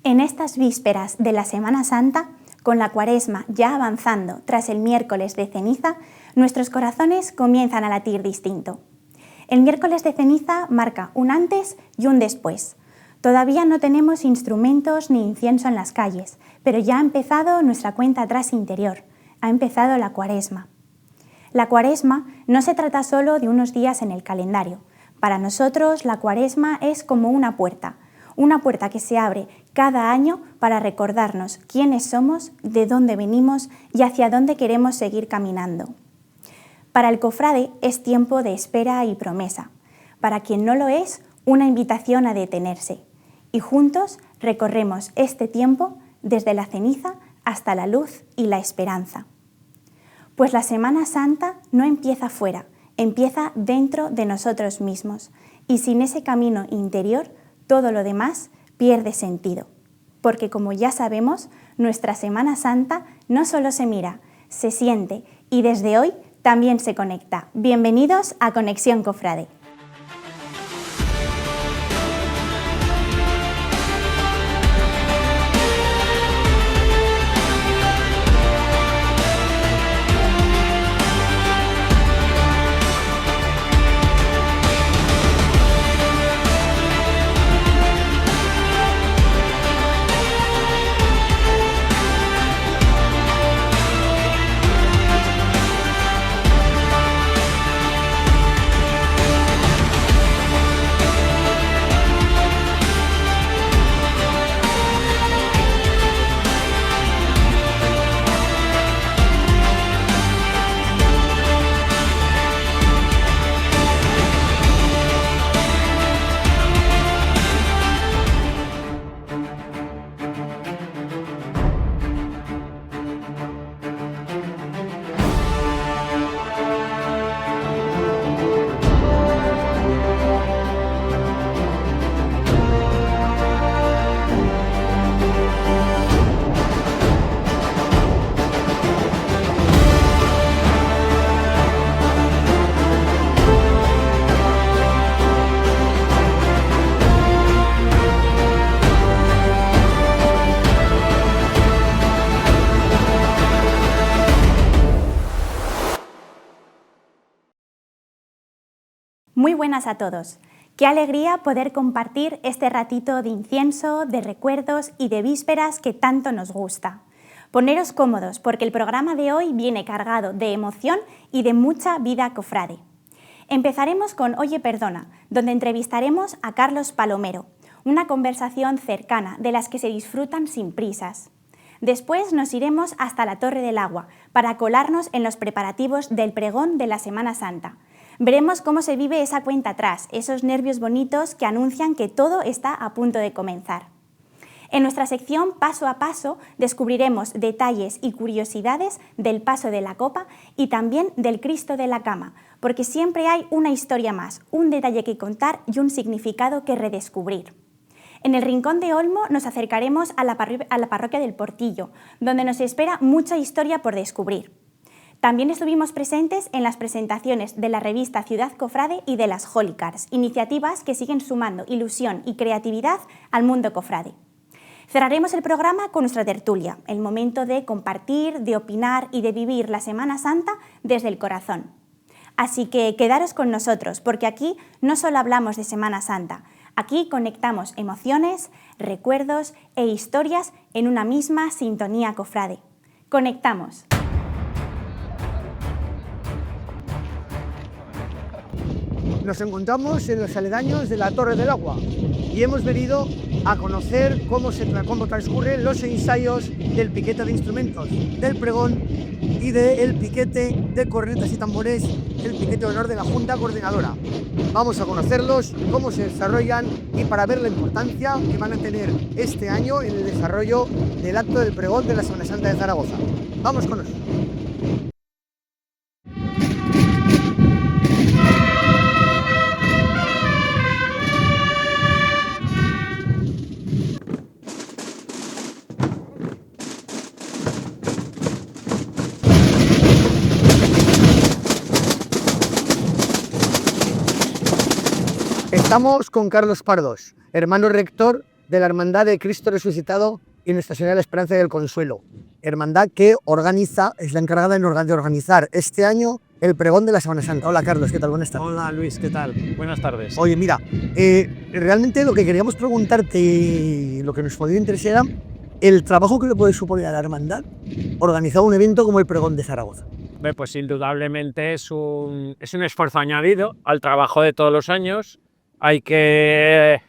En estas vísperas de la Semana Santa, con la Cuaresma ya avanzando tras el miércoles de ceniza, nuestros corazones comienzan a latir distinto. El miércoles de ceniza marca un antes y un después. Todavía no tenemos instrumentos ni incienso en las calles, pero ya ha empezado nuestra cuenta atrás interior, ha empezado la Cuaresma. La Cuaresma no se trata solo de unos días en el calendario. Para nosotros la Cuaresma es como una puerta que se abre cada año para recordarnos quiénes somos, de dónde venimos y hacia dónde queremos seguir caminando. Para el cofrade es tiempo de espera y promesa. Para quien no lo es, una invitación a detenerse. Y juntos recorremos este tiempo desde la ceniza hasta la luz y la esperanza. Pues la Semana Santa no empieza fuera, empieza dentro de nosotros mismos. Y sin ese camino interior, todo lo demás pierde sentido. Porque como ya sabemos, nuestra Semana Santa no solo se mira, se siente y desde hoy también se conecta. Bienvenidos a Conexión Cofrade. Muy buenas a todos. Qué alegría poder compartir este ratito de incienso, de recuerdos y de vísperas que tanto nos gusta. Poneros cómodos porque el programa de hoy viene cargado de emoción y de mucha vida cofrade. Empezaremos con Oye Perdona, donde entrevistaremos a Carlos Palomero, una conversación cercana de las que se disfrutan sin prisas. Después nos iremos hasta la Torre del Agua para colarnos en los preparativos del pregón de la Semana Santa. Veremos cómo se vive esa cuenta atrás, esos nervios bonitos que anuncian que todo está a punto de comenzar. En nuestra sección Paso a Paso descubriremos detalles y curiosidades del paso de la copa y también del Cristo de la Cama, porque siempre hay una historia más, un detalle que contar y un significado que redescubrir. En el Rincón de Olmo nos acercaremos a la parroquia del Portillo, donde nos espera mucha historia por descubrir. También estuvimos presentes en las presentaciones de la revista Ciudad Cofrade y de las Holy Cars, iniciativas que siguen sumando ilusión y creatividad al mundo cofrade. Cerraremos el programa con nuestra tertulia, el momento de compartir, de opinar y de vivir la Semana Santa desde el corazón. Así que quedaros con nosotros, porque aquí no solo hablamos de Semana Santa, aquí conectamos emociones, recuerdos e historias en una misma sintonía cofrade. ¡Conectamos! Nos encontramos en los aledaños de la Torre del Agua y hemos venido a conocer cómo transcurren los ensayos del piquete de instrumentos, del pregón y del piquete de cornetas y tambores, el piquete de honor de la Junta Coordinadora. Vamos a conocerlos, cómo se desarrollan y para ver la importancia que van a tener este año en el desarrollo del acto del pregón de la Semana Santa de Zaragoza. Vamos con nosotros. Estamos con Carlos Pardos, hermano rector de la Hermandad de Cristo Resucitado y Nuestra Señora de la Esperanza y del Consuelo. Hermandad que es la encargada de organizar este año el pregón de la Semana Santa. Hola Carlos, ¿qué tal? Buenas tardes. Hola Luis, ¿qué tal? Buenas tardes. Oye, mira, realmente lo que queríamos preguntarte, lo que nos podía interesar era el trabajo que le puede suponer a la Hermandad organizar un evento como el pregón de Zaragoza. Pues indudablemente es un esfuerzo añadido al trabajo de todos los años. Hay que,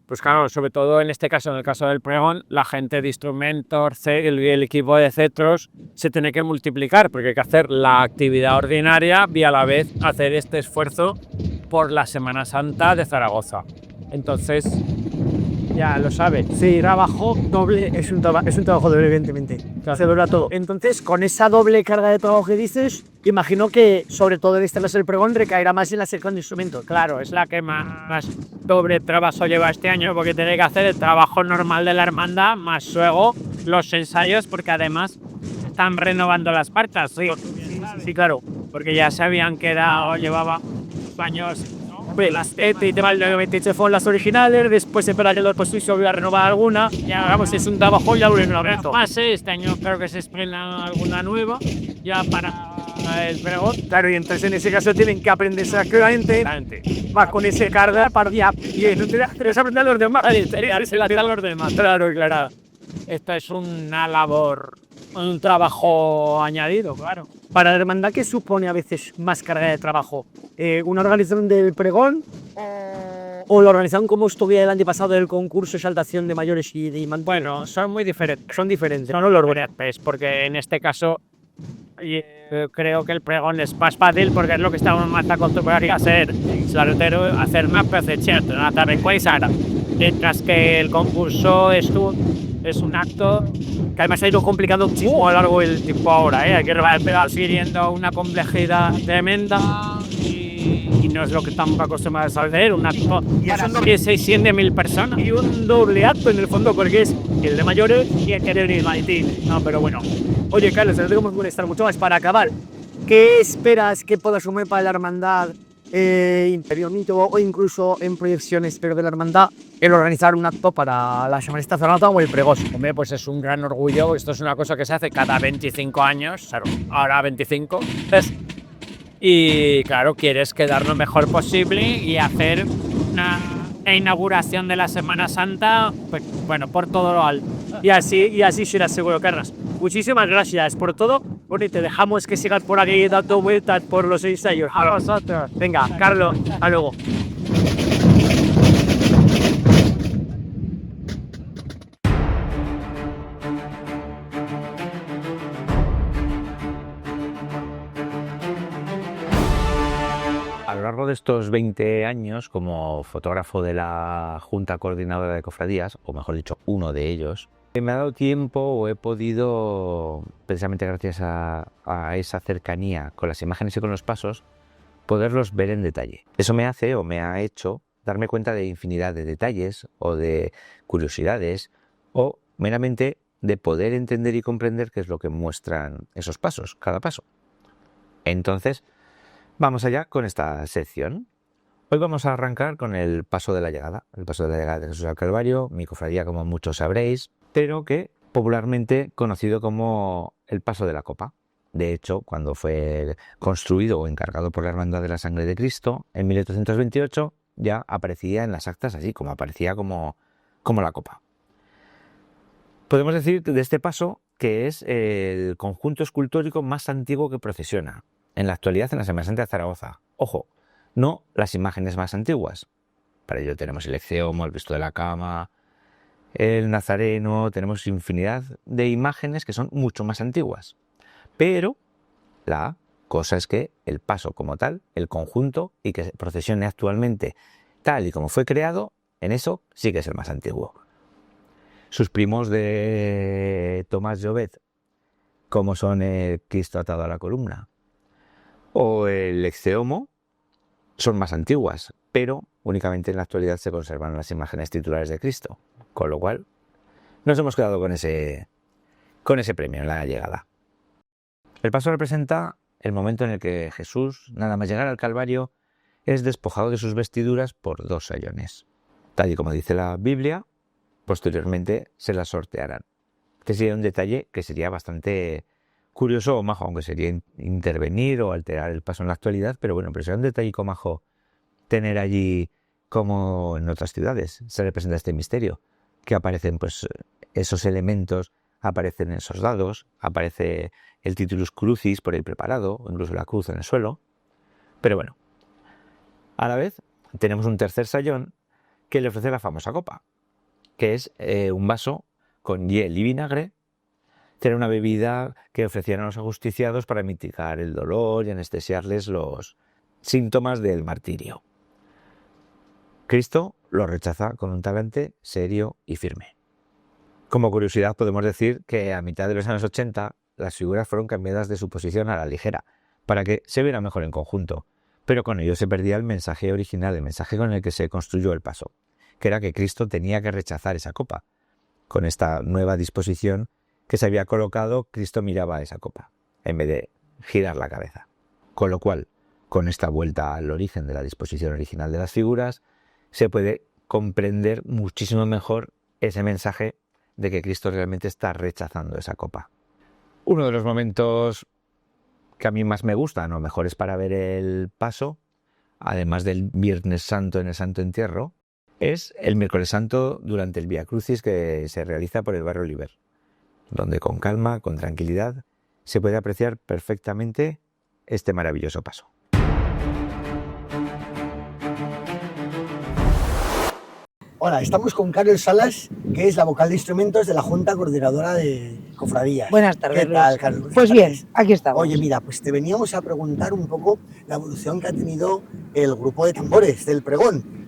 pues claro, sobre todo en este caso, en el caso del pregón, la gente de instrumentos, el equipo de cetros, se tiene que multiplicar porque hay que hacer la actividad ordinaria y a la vez hacer este esfuerzo por la Semana Santa de Zaragoza. Entonces, ya lo sabes, sí, trabajo doble. Es un trabajo doble, evidentemente. Claro. Se dobla todo. Entonces, con esa doble carga de trabajo que dices, imagino que, sobre todo en este caso del pregón, recaerá más en la sección de instrumentos. Claro, es la que más doble trabajo lleva este año, porque tiene que hacer el trabajo normal de la hermandad, más luego los ensayos, porque además están renovando las partas. Sí, claro, porque ya se habían quedado, llevaba años. Las fueron las originales, después en el pues se volvió a renovar alguna, ya vamos, es un trabajo ya más. Este año creo que se estrena alguna nueva ya para el pregón. Claro, y entonces en ese caso tienen que aprender exactamente, va con ese carga para ya, y no tienes aprender a los demás. Claro. Esto es una labor, un trabajo añadido, claro. Para la hermandad, ¿qué supone a veces más carga de trabajo? ¿Una organización del pregón o la organización como estuvo el año pasado del concurso de exaltación de mayores y de imantes? Bueno, son muy diferentes. Son diferentes. Son los diferentes, porque en este caso creo que el pregón es más fácil porque es lo que estamos más acostumbrados a hacer. Hacer más cierto, mientras que el concurso es un acto que además ha ido complicando muchísimo a lo largo del tiempo ahora, hay que adquiriendo una complejidad tremenda y no es lo que estamos acostumbrados a hacer, un acto de 600.000 personas y un doble acto en el fondo, porque es el de mayores y el de maitín. No, pero bueno. Oye Carlos, no tengo que molestar mucho más para acabar. ¿Qué esperas que pueda sumar para la hermandad interiormente o incluso en proyecciones pero de la hermandad el organizar un acto para la Semana Santa Zaragoza o el pregón? Hombre, pues es un gran orgullo. Esto es una cosa que se hace cada 25 años, ahora 25. Y claro, quieres quedar lo mejor posible y hacer una inauguración de la Semana Santa, pues, bueno, por todo lo alto. Y así será seguro, Carlos. Muchísimas gracias por todo. Bueno, y te dejamos que sigas por aquí dando vueltas por los ensayos. A vosotros. Venga, Carlos, hasta luego. A lo largo de estos 20 años, como fotógrafo de la Junta Coordinadora de Cofradías, o mejor dicho, uno de ellos, me ha dado tiempo o he podido, precisamente gracias a esa cercanía con las imágenes y con los pasos, poderlos ver en detalle. Eso me hace o me ha hecho darme cuenta de infinidad de detalles o de curiosidades o meramente de poder entender y comprender qué es lo que muestran esos pasos, cada paso. Entonces, vamos allá con esta sección. Hoy vamos a arrancar con el paso de la llegada. El paso de la llegada de Jesús al Calvario, mi cofradía, como muchos sabréis, pero que popularmente conocido como el paso de la copa. De hecho, cuando fue construido o encargado por la Hermandad de la Sangre de Cristo, en 1828, ya aparecía en las actas así, como aparecía como la copa. Podemos decir de este paso que es el conjunto escultórico más antiguo que procesiona en la actualidad en la Semana Santa de Zaragoza. Ojo, no las imágenes más antiguas. Para ello tenemos el exeomo, el Cristo de la Cama, el Nazareno, tenemos infinidad de imágenes que son mucho más antiguas. Pero la cosa es que el paso como tal, el conjunto, y que procesione actualmente tal y como fue creado, en eso sí que es el más antiguo. Sus primos de Tomás Llobet, como son el Cristo atado a la columna o el exeomo, son más antiguas, pero únicamente en la actualidad se conservan las imágenes titulares de Cristo, con lo cual nos hemos quedado con ese premio en la llegada. El paso representa el momento en el que Jesús, nada más llegar al Calvario, es despojado de sus vestiduras por dos sayones. Tal y como dice la Biblia, posteriormente se las sortearán. Este sería un detalle que sería bastante curioso o majo, aunque sería intervenir o alterar el paso en la actualidad, pero bueno, pero sería un detalle majo tener allí, como en otras ciudades se representa este misterio, que aparecen pues esos elementos, aparecen esos dados, aparece el Titulus Crucis por ahí preparado, o incluso la cruz en el suelo. Pero bueno, a la vez tenemos un tercer sayón que le ofrece la famosa copa, que es un vaso con hiel y vinagre. Era una bebida que ofrecían a los ajusticiados para mitigar el dolor y anestesiarles los síntomas del martirio. Cristo lo rechaza con un talante serio y firme. Como curiosidad podemos decir que a mitad de los años 80 las figuras fueron cambiadas de su posición a la ligera, para que se viera mejor en conjunto, pero con ello se perdía el mensaje original, el mensaje con el que se construyó el paso, que era que Cristo tenía que rechazar esa copa. Con esta nueva disposición que se había colocado, Cristo miraba a esa copa, en vez de girar la cabeza. Con lo cual, con esta vuelta al origen de la disposición original de las figuras, se puede comprender muchísimo mejor ese mensaje de que Cristo realmente está rechazando esa copa. Uno de los momentos que a mí más me gustan o mejores para ver el paso, además del Viernes Santo en el Santo Entierro, es el Miércoles Santo durante el Vía Crucis que se realiza por el barrio Oliver, donde con calma, con tranquilidad, se puede apreciar perfectamente este maravilloso paso. Hola, estamos con Carol Salas, que es la vocal de instrumentos de la Junta Coordinadora de Cofradías. Buenas tardes. ¿Qué tal, Carol? Pues bien, aquí estamos. Oye, mira, pues te veníamos a preguntar un poco la evolución que ha tenido el grupo de tambores del pregón,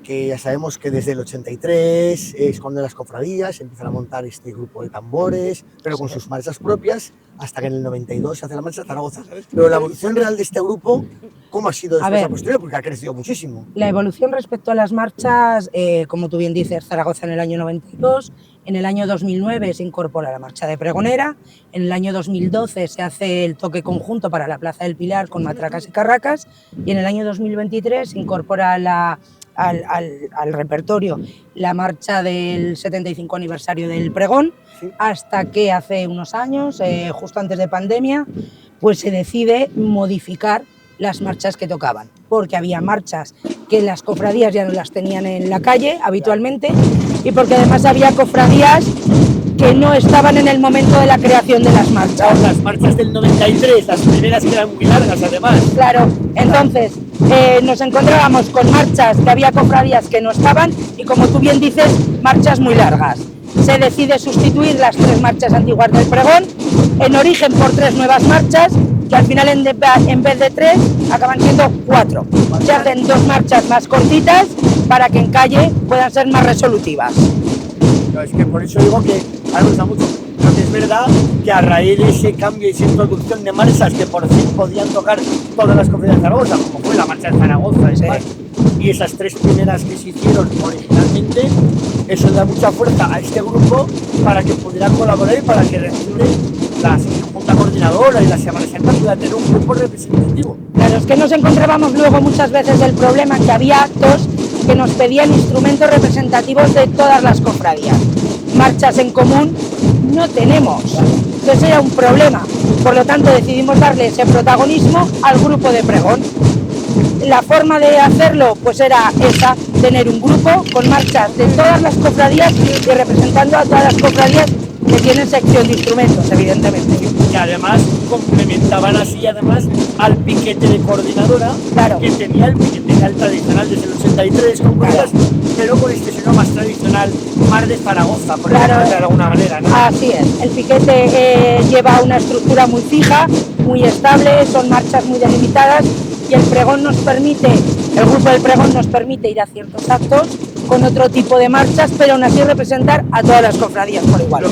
que ya sabemos que desde el 83 es cuando las cofradías empiezan a montar este grupo de tambores, pero con sus marchas propias, hasta que en el 92 se hace la marcha Zaragoza. Pero la evolución real de este grupo, ¿cómo ha sido después a posteriori? Porque ha crecido muchísimo. La evolución respecto a las marchas, como tú bien dices, Zaragoza en el año 92, en el año 2009 se incorpora la marcha de pregonera, en el año 2012 se hace el toque conjunto para la Plaza del Pilar con matracas y carracas, y en el año 2023 se incorpora al repertorio la marcha del 75 aniversario del pregón, hasta que hace unos años, justo antes de pandemia, pues se decide modificar las marchas que tocaban, porque había marchas que las cofradías ya no las tenían en la calle habitualmente, y porque además había cofradías que no estaban en el momento de la creación de las marchas. Las marchas del 93, las primeras que eran muy largas además. Claro, entonces nos encontrábamos con marchas que había cofradías que no estaban y, como tú bien dices, marchas muy largas. Se decide sustituir las 3 marchas antiguas del pregón, en origen por 3 nuevas marchas, que al final en vez de 3 acaban siendo 4. Se hacen 2 marchas más cortitas para que en calle puedan ser más resolutivas. No, es que por eso digo que a mí me gusta mucho. Pero es verdad que a raíz de ese cambio y esa introducción de marchas que por fin podían tocar todas las cofradías de Zaragoza, como fue la marcha de Zaragoza, y esas 3 primeras que se hicieron originalmente, eso da mucha fuerza a este grupo para que pudiera colaborar y para que la Junta Coordinadora y la Semana Santa puedan tener un grupo representativo. Claro, es que nos encontrábamos luego muchas veces el problema que había actos que nos pedían instrumentos representativos de todas las cofradías. Marchas en común no tenemos, entonces era un problema. Por lo tanto decidimos darle ese protagonismo al grupo de pregón. La forma de hacerlo pues era esa, tener un grupo con marchas de todas las cofradías y representando a todas las cofradías que tienen sección de instrumentos, evidentemente. Y además complementaban así además al piquete de coordinadora, claro, que tenía el piquete tradicional desde el 83 con cuerdas, pero con este sonido más tradicional, más de Zaragoza, por decirlo de alguna manera, ¿no? Así es, el piquete lleva una estructura muy fija, muy estable, son marchas muy delimitadas, y el pregón nos permite, el grupo del pregón nos permite ir a ciertos actos con otro tipo de marchas, pero aún así representar a todas las cofradías por igual.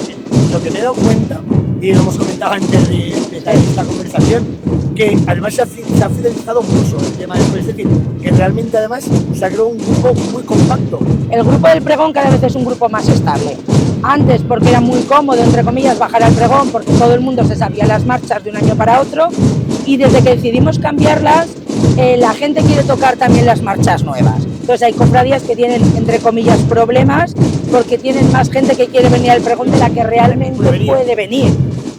Lo que me he dado cuenta, y lo hemos comentado antes de empezar esta conversación, que además se ha fidelizado mucho el tema del pregón, es decir, que realmente además se ha creado un grupo muy compacto. El grupo del pregón cada vez es un grupo más estable. Antes, porque era muy cómodo, entre comillas, bajar al pregón, porque todo el mundo se sabía las marchas de un año para otro, y desde que decidimos cambiarlas, la gente quiere tocar también las marchas nuevas. Entonces hay cofradías que tienen, entre comillas, problemas porque tienen más gente que quiere venir al pregón de la que realmente puede venir,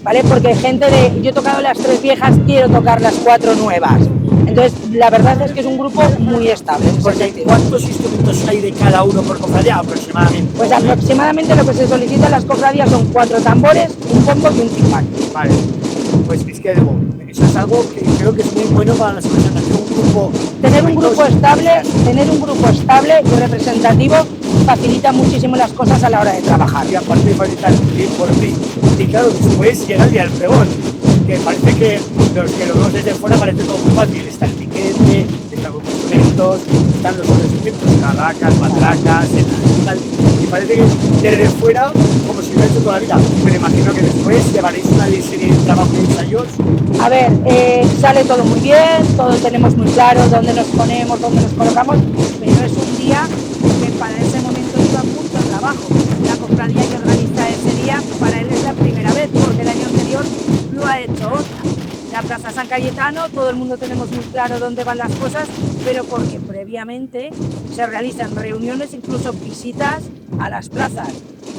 ¿vale? Porque hay gente de, yo he tocado las 3 viejas, quiero tocar las 4 nuevas. Entonces, la verdad es que es un grupo muy estable. Porque ¿cuántos instrumentos hay de cada uno por cofradía aproximadamente? Pues aproximadamente lo que se solicita en las cofradías son 4 tambores, un bombo y un timbal. Vale, pues es que digo, eso es algo que creo que es muy bueno para la Semana Santa, tener un grupo estable y representativo facilita muchísimo las cosas a la hora de trabajar. Y aparte facilita el tiempo, y claro, después llega el día del pregón, que parece que los que lo vemos desde fuera parece todo muy fácil. Está el piquete, están los instrumentos, están los otros instrumentos, carracas, matracas, tal, y parece que desde fuera como si lo hubiera hecho toda la vida. Pero imagino que después llevaréis una serie de trabajos y ensayos. A ver, sale todo muy bien, todos tenemos muy claro dónde nos ponemos, dónde nos colocamos, pero es un día que para ese momento lleva mucho trabajo. La cofradía que organiza ese día, para él es la primera vez, porque el año anterior lo ha hecho otra. La Plaza San Cayetano, todo el mundo tenemos muy claro dónde van las cosas, pero porque previamente se realizan reuniones, incluso visitas a las plazas.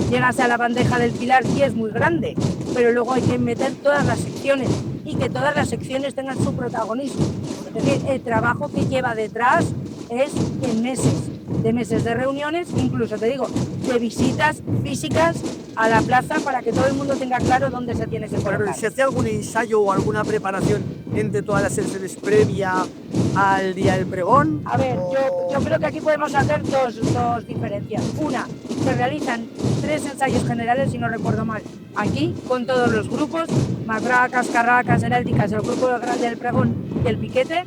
Llegas a la bandeja del Pilar y es muy grande, pero luego hay que meter todas las secciones y que todas las secciones tengan su protagonismo. Es decir, el trabajo que lleva detrás es en meses de reuniones, incluso te digo, de visitas físicas a la plaza para que todo el mundo tenga claro dónde se tiene que colocar. ¿Se hace algún ensayo o alguna preparación entre todas las sesiones previa al día del pregón? A ver, yo creo que aquí podemos hacer dos diferencias. Una, se realizan 3 ensayos generales, si no recuerdo mal, aquí, con todos los grupos, matracas, carracas, heréticas, el grupo grande del pregón y el piquete.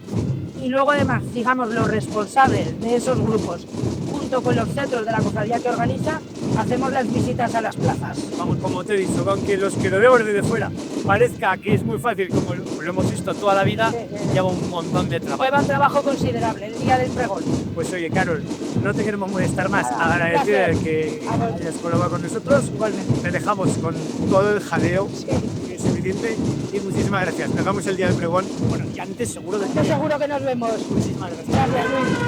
Y luego además, digamos, los responsables de esos grupos, junto con los centros de la cofradía que organiza, hacemos las visitas a las plazas. Vamos, como te he dicho, aunque los que lo vemos desde fuera parezca que es muy fácil, como lo hemos visto toda la vida, lleva un montón de trabajo. Lleva un trabajo considerable el día del pregón. Pues oye, Carol, no te queremos molestar más, agradecer que hayas colaborado con nosotros. Igualmente. Te dejamos con todo el jaleo, que es suficiente, y muchísimas gracias. Nos vemos el día del pregón. Bueno, y antes seguro de Yo seguro que nos vemos. Muchísimas gracias. Gracias, Luis.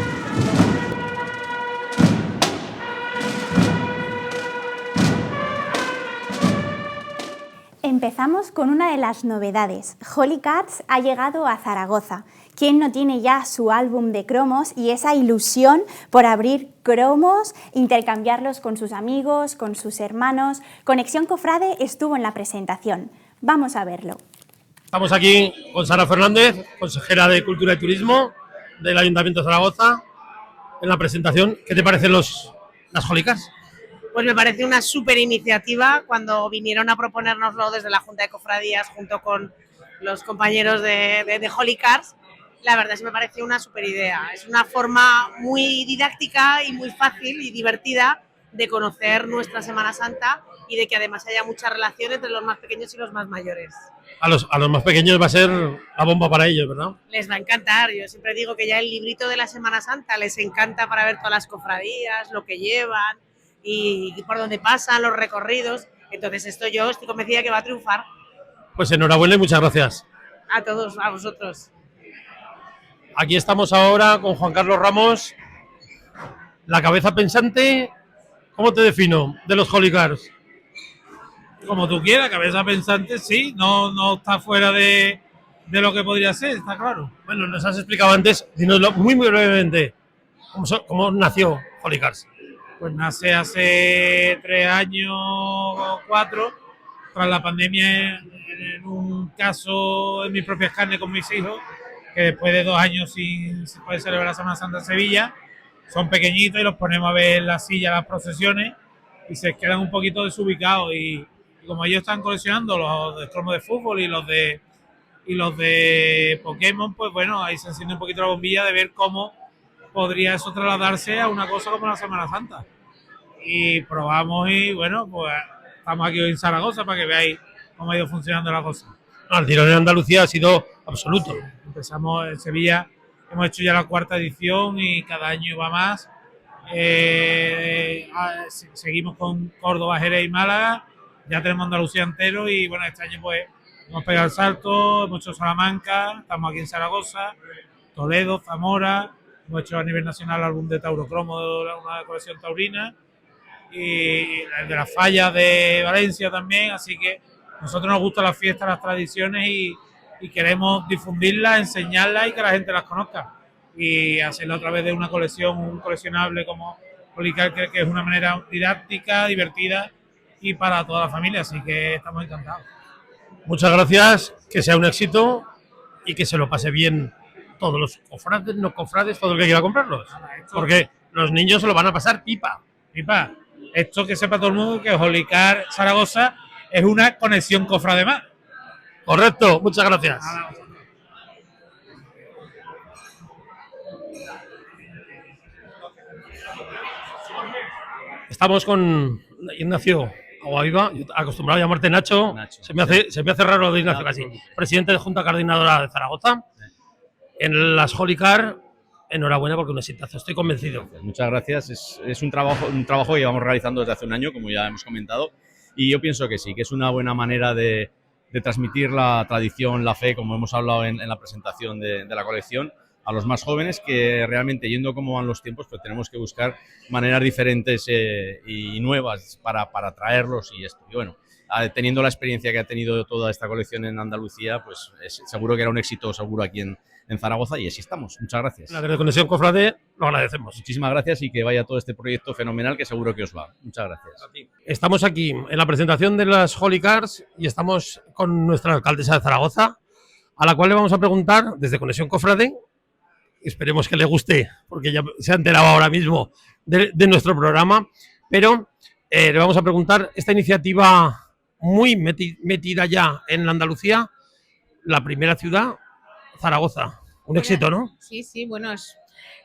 Empezamos con una de las novedades. Holy Cars ha llegado a Zaragoza. ¿Quién no tiene ya su álbum de cromos y esa ilusión por abrir cromos, intercambiarlos con sus amigos, con sus hermanos? Conexión Cofrade estuvo en la presentación. Vamos a verlo. Estamos aquí con Sara Fernández, consejera de Cultura y Turismo del Ayuntamiento de Zaragoza, en la presentación. ¿Qué te parecen las Holy Cars? Pues me parece una súper iniciativa cuando vinieron a proponérnoslo desde la Junta de Cofradías junto con los compañeros de Holy Cars. La verdad es que me parece una súper idea. Es una forma muy didáctica y muy fácil y divertida de conocer nuestra Semana Santa y de que además haya mucha relación entre los más pequeños y los más mayores. A los más pequeños va a ser la bomba para ellos, ¿verdad? Les va a encantar. Yo siempre digo que ya el librito de la Semana Santa les encanta para ver todas las cofradías, lo que llevan y por dónde pasan, los recorridos. Entonces esto yo estoy convencida que va a triunfar. Pues enhorabuena y muchas gracias. A todos, a vosotros. Aquí estamos ahora con Juan Carlos Ramos, la cabeza pensante. ¿Cómo te defino de los Holy Cars? Como tú quieras, cabeza pensante, sí, no está fuera de lo que podría ser, está claro. Bueno, nos has explicado antes, dinoslo muy brevemente, ¿cómo nació Holy Cars? Pues nace hace 3 años o 4, tras la pandemia, en un caso en mis propias carnes con mis hijos, que después de 2 años sin poder celebrar la Semana Santa en Sevilla, son pequeñitos y los ponemos a ver en la silla las procesiones y se quedan un poquito desubicados y como ellos están coleccionando los de cromos de fútbol y los de Pokémon, pues bueno, ahí se enciende un poquito la bombilla de ver cómo podría eso trasladarse a una cosa como la Semana Santa. Y probamos y bueno, pues estamos aquí hoy en Zaragoza para que veáis cómo ha ido funcionando la cosa. No, el tirón en Andalucía ha sido absoluto. Sí, empezamos en Sevilla, hemos hecho ya la 4ª edición y cada año va más. Seguimos con Córdoba, Jerez y Málaga. Ya tenemos Andalucía entero y bueno, este año pues hemos pegado el salto, hemos hecho Salamanca, estamos aquí en Zaragoza, Toledo, Zamora, hemos hecho a nivel nacional el álbum de Taurocromo de una colección taurina y el de las fallas de Valencia también, así que a nosotros nos gustan las fiestas, las tradiciones y queremos difundirlas, enseñarlas y que la gente las conozca. Y hacerlo a través de una colección, un coleccionable como Holicar, que es una manera didáctica, divertida y para toda la familia, así que estamos encantados. Muchas gracias, que sea un éxito y que se lo pase bien todos los cofrades, no cofrades, todo el que quiera comprarlos. Porque los niños se lo van a pasar pipa. Pipa, esto que sepa todo el mundo que Holicar Zaragoza es una conexión cofrade más. Correcto, muchas gracias. Estamos con Ignacio Aguaviva, acostumbrado a llamarte Nacho. Se me hace raro lo de Ignacio casi. Presidente de Junta Coordinadora de Zaragoza. En las Holicar, enhorabuena porque un exitazo, estoy convencido. Muchas gracias. Es un trabajo que llevamos realizando desde hace un año, como ya hemos comentado, y yo pienso que sí, que es una buena manera de transmitir la tradición, la fe, como hemos hablado en la presentación de la colección, a los más jóvenes, que realmente, yendo como van los tiempos, pues tenemos que buscar maneras diferentes y nuevas para atraerlos y esto. Y bueno, teniendo la experiencia que ha tenido toda esta colección en Andalucía, pues seguro que era un éxito seguro aquí en Zaragoza, y así estamos. Muchas gracias. La de Conexión Cofrade lo agradecemos. Muchísimas gracias y que vaya todo este proyecto fenomenal que seguro que os va. Muchas gracias. Estamos aquí en la presentación de las Holicars y estamos con nuestra alcaldesa de Zaragoza, a la cual le vamos a preguntar desde Conexión Cofrade. Esperemos que le guste, porque ya se ha enterado ahora mismo de nuestro programa, pero le vamos a preguntar esta iniciativa muy metida ya en Andalucía, la primera ciudad, Zaragoza. Un éxito, ¿no? Sí, bueno, es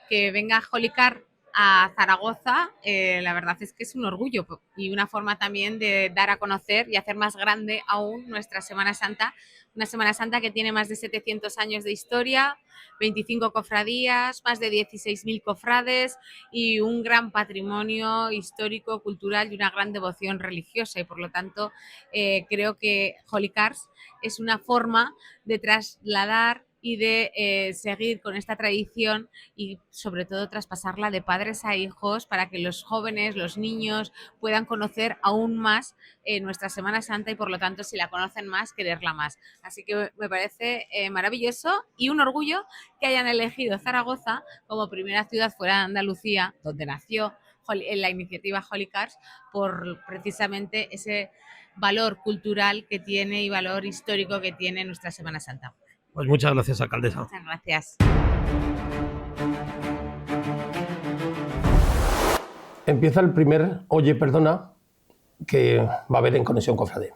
que venga Holicar a Zaragoza, la verdad es que es un orgullo y una forma también de dar a conocer y hacer más grande aún nuestra Semana Santa, una Semana Santa que tiene más de 700 años de historia, 25 cofradías, más de 16.000 cofrades y un gran patrimonio histórico, cultural y una gran devoción religiosa, y por lo tanto creo que Holicars es una forma de trasladar y de seguir con esta tradición y sobre todo traspasarla de padres a hijos para que los jóvenes, los niños puedan conocer aún más nuestra Semana Santa y por lo tanto, si la conocen más, quererla más. Así que me parece maravilloso y un orgullo que hayan elegido Zaragoza como primera ciudad fuera de Andalucía, donde nació la iniciativa Holicars, por precisamente ese valor cultural que tiene y valor histórico que tiene nuestra Semana Santa. Pues muchas gracias, alcaldesa. Muchas gracias. Empieza el primer Oye, perdona, que va a haber en Conexión Cofrade.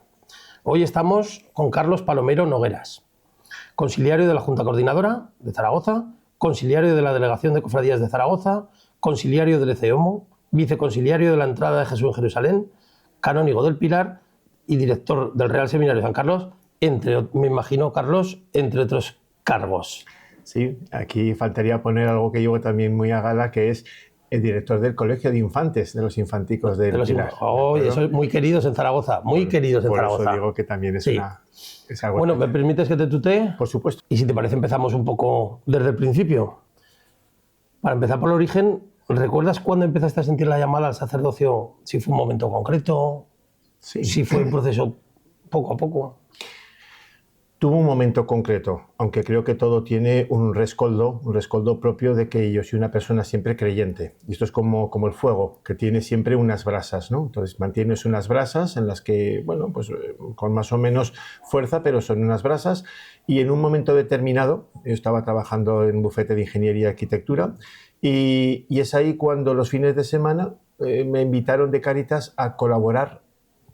Hoy estamos con Carlos Palomero Nogueras, conciliario de la Junta Coordinadora de Zaragoza, conciliario de la Delegación de Cofradías de Zaragoza, conciliario del ECEOMO, viceconciliario de la Entrada de Jesús en Jerusalén, canónigo del Pilar y director del Real Seminario de San Carlos, me imagino, Carlos, entre otros cargos. Sí, aquí faltaría poner algo que llevo también muy a gala, que es el director del Colegio de Infantes, de los infanticos del Pilar. Eso, muy queridos en Zaragoza, muy queridos en Zaragoza. Por eso digo que también es, es algo... Bueno, ¿me permites que te tutee? Por supuesto. Y si te parece, empezamos un poco desde el principio. Para empezar por el origen, ¿recuerdas cuándo empezaste a sentir la llamada al sacerdocio? Si fue un momento concreto, si fue un proceso poco a poco. Tuvo un momento concreto, aunque creo que todo tiene un rescoldo propio de que yo soy una persona siempre creyente. Y esto es como el fuego, que tiene siempre unas brasas, ¿no? Entonces mantienes unas brasas en las que, bueno, pues con más o menos fuerza, pero son unas brasas. Y en un momento determinado, yo estaba trabajando en un bufete de ingeniería y arquitectura, y es ahí cuando los fines de semana me invitaron de Cáritas a colaborar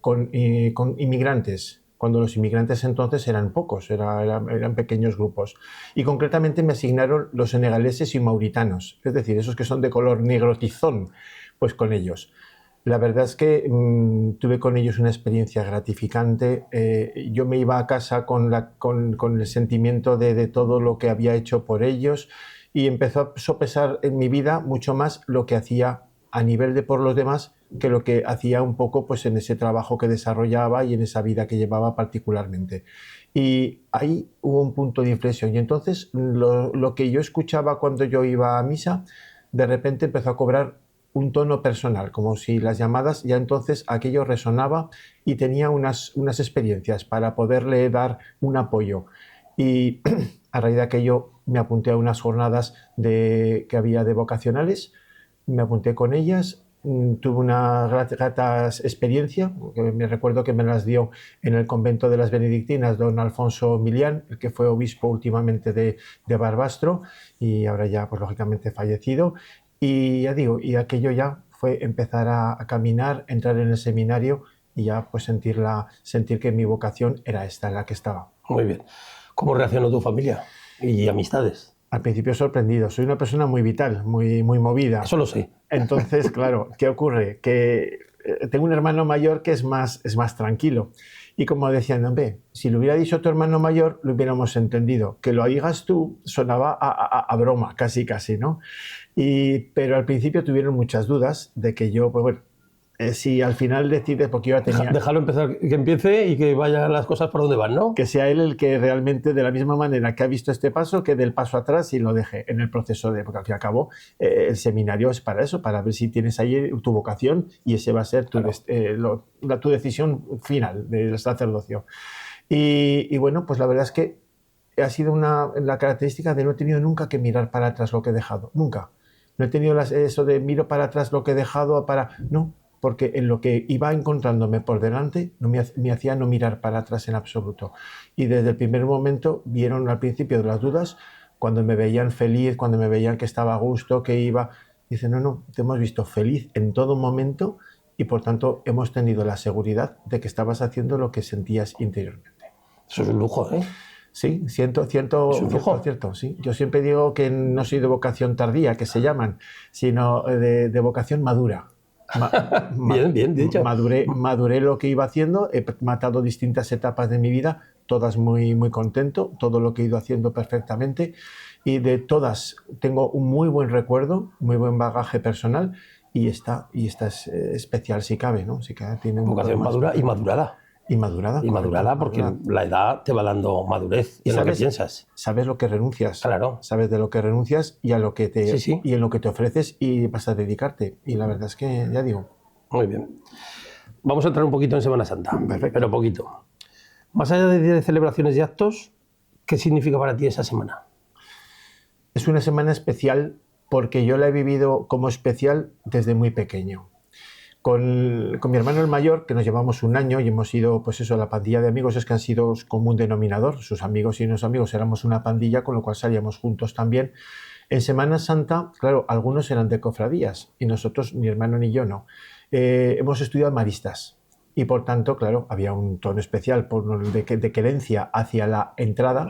con inmigrantes, cuando los inmigrantes entonces eran pocos, eran pequeños grupos. Y concretamente me asignaron los senegaleses y mauritanos, es decir, esos que son de color negro tizón, pues con ellos. La verdad es que tuve con ellos una experiencia gratificante. Yo me iba a casa con el sentimiento de todo lo que había hecho por ellos, y empezó a sopesar en mi vida mucho más lo que hacía a nivel de por los demás que lo que hacía un poco pues en ese trabajo que desarrollaba y en esa vida que llevaba particularmente. Y ahí hubo un punto de inflexión, y entonces lo que yo escuchaba cuando yo iba a misa de repente empezó a cobrar un tono personal, como si las llamadas ya entonces aquello resonaba y tenía unas experiencias para poderle dar un apoyo. Y a raíz de aquello me apunté a unas jornadas que había de vocacionales, me apunté con ellas, tuve una grata experiencia, que me recuerdo que me las dio en el convento de las benedictinas don Alfonso Milián, el que fue obispo últimamente de Barbastro y ahora ya pues lógicamente fallecido. Y ya digo, y aquello ya fue empezar a caminar, entrar en el seminario y ya pues sentir que mi vocación era esta, en la que estaba. Muy bien. ¿Cómo reaccionó tu familia y amistades? Al principio sorprendido. Soy una persona muy vital, muy movida. Eso lo sé. Entonces, claro, ¿qué ocurre? Que tengo un hermano mayor que es más tranquilo. Y como decían, hombre, si lo hubiera dicho tu hermano mayor, lo hubiéramos entendido. Que lo digas tú sonaba a broma, casi, ¿no? Pero al principio tuvieron muchas dudas de que yo, pues bueno, si al final decides, porque yo tenía... Déjalo empezar, que empiece y que vayan las cosas por donde van, ¿no? Que sea él el que realmente, de la misma manera que ha visto este paso, que dé el paso atrás y lo deje en el proceso porque al fin y al cabo el seminario es para eso, para ver si tienes ahí tu vocación y ese va a ser tu decisión final del sacerdocio. Y bueno, pues la verdad es que ha sido la característica de no he tenido nunca que mirar para atrás lo que he dejado, nunca. No he tenido eso de miro para atrás lo que he dejado No, porque en lo que iba encontrándome por delante me hacía no mirar para atrás en absoluto. Y desde el primer momento vieron al principio de las dudas, cuando me veían feliz, cuando me veían que estaba a gusto, que iba... Dicen, no, te hemos visto feliz en todo momento y por tanto hemos tenido la seguridad de que estabas haciendo lo que sentías interiormente. Eso es un lujo, ¿eh? Sí, cierto, sí. Yo siempre digo que no soy de vocación tardía, que se llaman, sino de vocación madura. Bien dicho. Maduré lo que iba haciendo, he matado distintas etapas de mi vida, todas muy contento, todo lo que he ido haciendo perfectamente y de todas tengo un muy buen recuerdo, muy buen bagaje personal y esta es especial si cabe, ¿no? Si cabe, tiene vocación madura y madurada. Y madurada porque la edad te va dando madurez y en lo que piensas. Sabes lo que renuncias. Claro. Sabes de lo que renuncias y a lo que y en lo que te ofreces y vas a dedicarte. Y la verdad es que, ya digo. Muy bien. Vamos a entrar un poquito en Semana Santa. Perfecto. Pero poquito. Más allá de celebraciones y actos, ¿qué significa para ti esa semana? Es una semana especial porque yo la he vivido como especial desde muy pequeño. Con mi hermano el mayor, que nos llevamos un año y hemos ido, pues eso, la pandilla de amigos es que han sido como un denominador. Sus amigos y unos amigos éramos una pandilla, con lo cual salíamos juntos también. En Semana Santa, claro, algunos eran de cofradías y nosotros, mi hermano ni yo, no. Hemos estudiado maristas y por tanto, claro, había un tono especial de querencia hacia la entrada,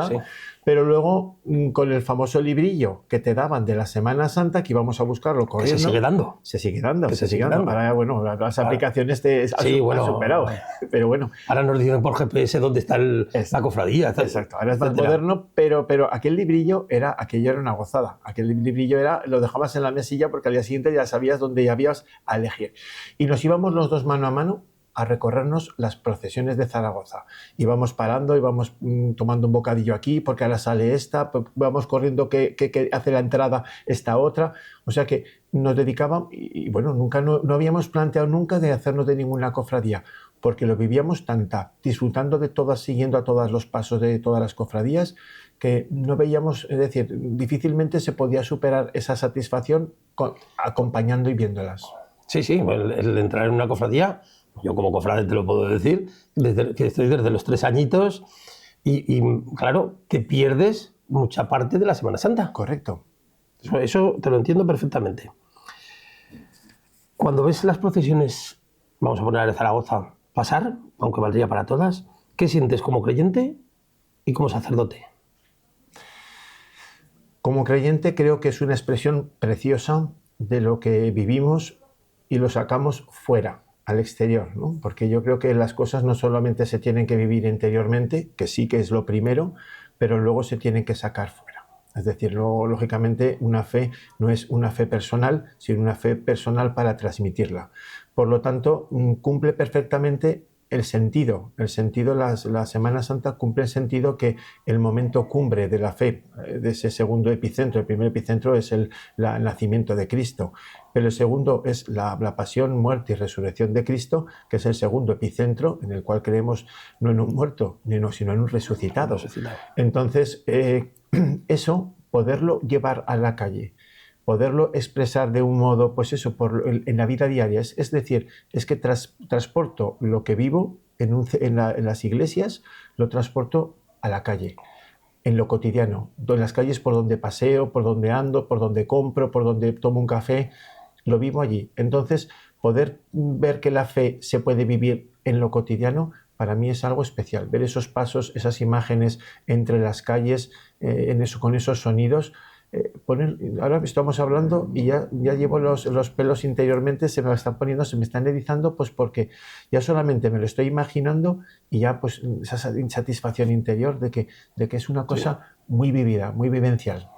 sí. Pero luego con el famoso librillo que te daban de la Semana Santa, que íbamos a buscarlo corriendo. Se sigue dando. Se sigue dando. Ahora, bueno, las aplicaciones han superado. Pero bueno. Ahora nos dicen por GPS dónde está la cofradía. Exacto, ahora es más moderno, pero aquel librillo aquello era una gozada. Aquel librillo lo dejabas en la mesilla porque al día siguiente ya sabías dónde ibas a elegir. Y nos íbamos los dos mano a mano a recorrernos las procesiones de Zaragoza. Íbamos parando, íbamos tomando un bocadillo aquí, porque ahora sale esta, vamos corriendo que hace la entrada esta otra. O sea que nos dedicaban, y bueno, no habíamos planteado nunca de hacernos de ninguna cofradía, porque lo vivíamos disfrutando de todas, siguiendo a todos los pasos de todas las cofradías, que no veíamos, es decir, difícilmente se podía superar esa satisfacción acompañando y viéndolas. Sí, el entrar en una cofradía. Yo como cofrade te lo puedo decir, que estoy desde los 3 añitos y claro, que pierdes mucha parte de la Semana Santa. Correcto. Eso te lo entiendo perfectamente. Cuando ves las procesiones, vamos a poner a Zaragoza, pasar, aunque valdría para todas, ¿qué sientes como creyente y como sacerdote? Como creyente creo que es una expresión preciosa de lo que vivimos y lo sacamos fuera, al exterior, ¿no? Porque yo creo que las cosas no solamente se tienen que vivir interiormente, que sí que es lo primero, pero luego se tienen que sacar fuera. Es decir, luego, lógicamente, una fe no es una fe personal, sino una fe personal para transmitirla. Por lo tanto, cumple perfectamente el sentido, la Semana Santa cumple el sentido que el momento cumbre de la fe, de ese segundo epicentro, el primer epicentro es el nacimiento de Cristo, pero el segundo es la pasión, muerte y resurrección de Cristo, que es el segundo epicentro en el cual creemos no en un muerto, sino en un resucitado. Entonces, eso, poderlo llevar a la calle, poderlo expresar de un modo, pues eso, en la vida diaria, es decir, es que transporto lo que vivo en las iglesias, lo transporto a la calle, en lo cotidiano, en las calles por donde paseo, por donde ando, por donde compro, por donde tomo un café, lo vivo allí. Entonces, poder ver que la fe se puede vivir en lo cotidiano, para mí es algo especial. Ver esos pasos, esas imágenes entre las calles, con esos sonidos. Ahora estamos hablando y ya llevo los pelos interiormente, se me están poniendo, se me están erizando, pues porque ya solamente me lo estoy imaginando y ya pues esa satisfacción interior de que es una cosa muy vivida, muy vivencial.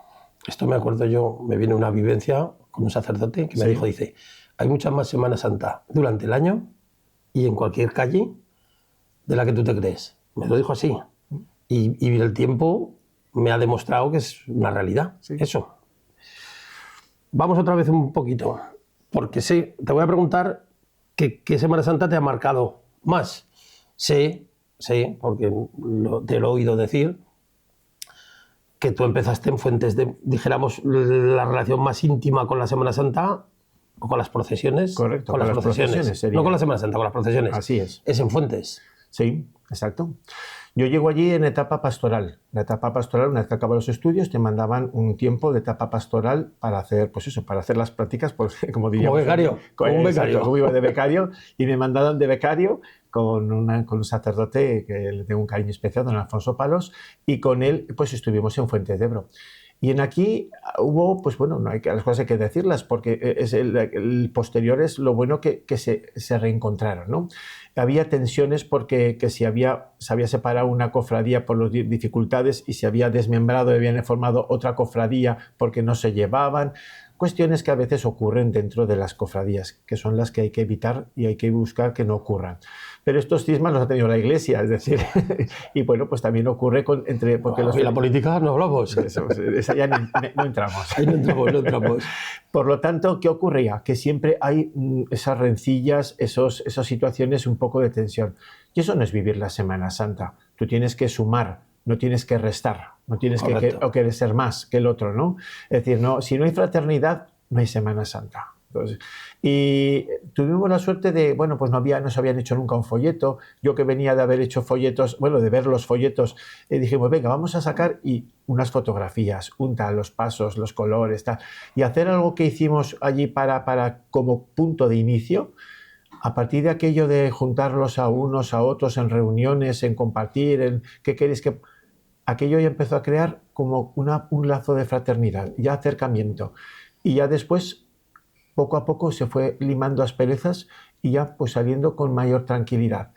Esto me acuerdo yo, me viene una vivencia con un sacerdote que me dijo, dice, hay muchas más Semana Santa durante el año y en cualquier calle de la que tú te crees. Me lo dijo así. Y el tiempo me ha demostrado que es una realidad. Sí. Eso. Vamos otra vez un poquito, porque sí, te voy a preguntar ¿qué Semana Santa te ha marcado más? Sé, porque te lo he oído decir, que tú empezaste en Fuentes de, dijéramos, la relación más íntima con la Semana Santa o con las procesiones. Correcto, con las procesiones sería. No con la Semana Santa, con las procesiones. Así es. Es en Fuentes. Sí, exacto. Yo llego allí en etapa pastoral. La etapa pastoral, una vez que acabas los estudios, te mandaban un tiempo de etapa pastoral para hacer, pues eso, para hacer las prácticas, pues, como diríamos. Como becario. Como un becario. Exacto, iba de becario y me mandaron de becario con un sacerdote que le tengo un cariño especial, don Alfonso Palos, y con él pues estuvimos en Fuentes de Ebro. Y en aquí hubo, pues bueno, no hay que, las cosas hay que decirlas, porque el posterior es lo bueno que se reencontraron, ¿no? Había tensiones porque se había separado una cofradía por las dificultades y se había desmembrado y habían formado otra cofradía porque no se llevaban. Cuestiones que a veces ocurren dentro de las cofradías, que son las que hay que evitar y hay que buscar que no ocurran. Pero estos cismas los ha tenido la Iglesia, es decir, y bueno, pues también ocurre porque y la política no hablamos. Esa ya no entramos. Ahí no entramos. Por lo tanto, ¿qué ocurría? Que siempre hay esas rencillas, esas situaciones un poco de tensión. Y eso no es vivir la Semana Santa. Tú tienes que sumar, no tienes que restar, no tienes que querer ser más que el otro, ¿no? Es decir, si no hay fraternidad, no hay Semana Santa. Entonces, y tuvimos la suerte de, bueno, pues no se habían hecho nunca un folleto. Yo que venía de haber hecho folletos, bueno, de ver los folletos, dijimos, venga, vamos a sacar unas fotografías, los pasos, los colores, tal, y hacer algo que hicimos allí para como punto de inicio. A partir de aquello de juntarlos a unos, a otros, en reuniones, en compartir, en qué queréis que... Aquello ya empezó a crear como un lazo de fraternidad, ya acercamiento. Y ya después, poco a poco, se fue limando asperezas y ya pues saliendo con mayor tranquilidad.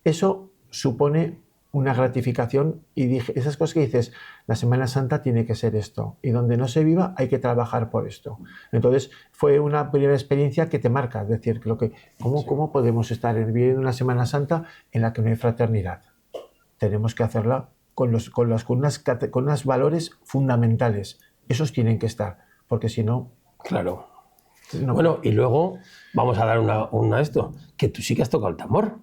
Eso supone una gratificación y dije, esas cosas que dices, la Semana Santa tiene que ser esto y donde no se viva hay que trabajar por esto. Entonces fue una primera experiencia que te marca, es decir, ¿cómo podemos estar viviendo una Semana Santa en la que no hay fraternidad? Tenemos que hacerla con unos valores fundamentales. Esos tienen que estar, porque si no... Claro. No. Bueno, y luego vamos a dar una esto, que tú sí que has tocado el tambor.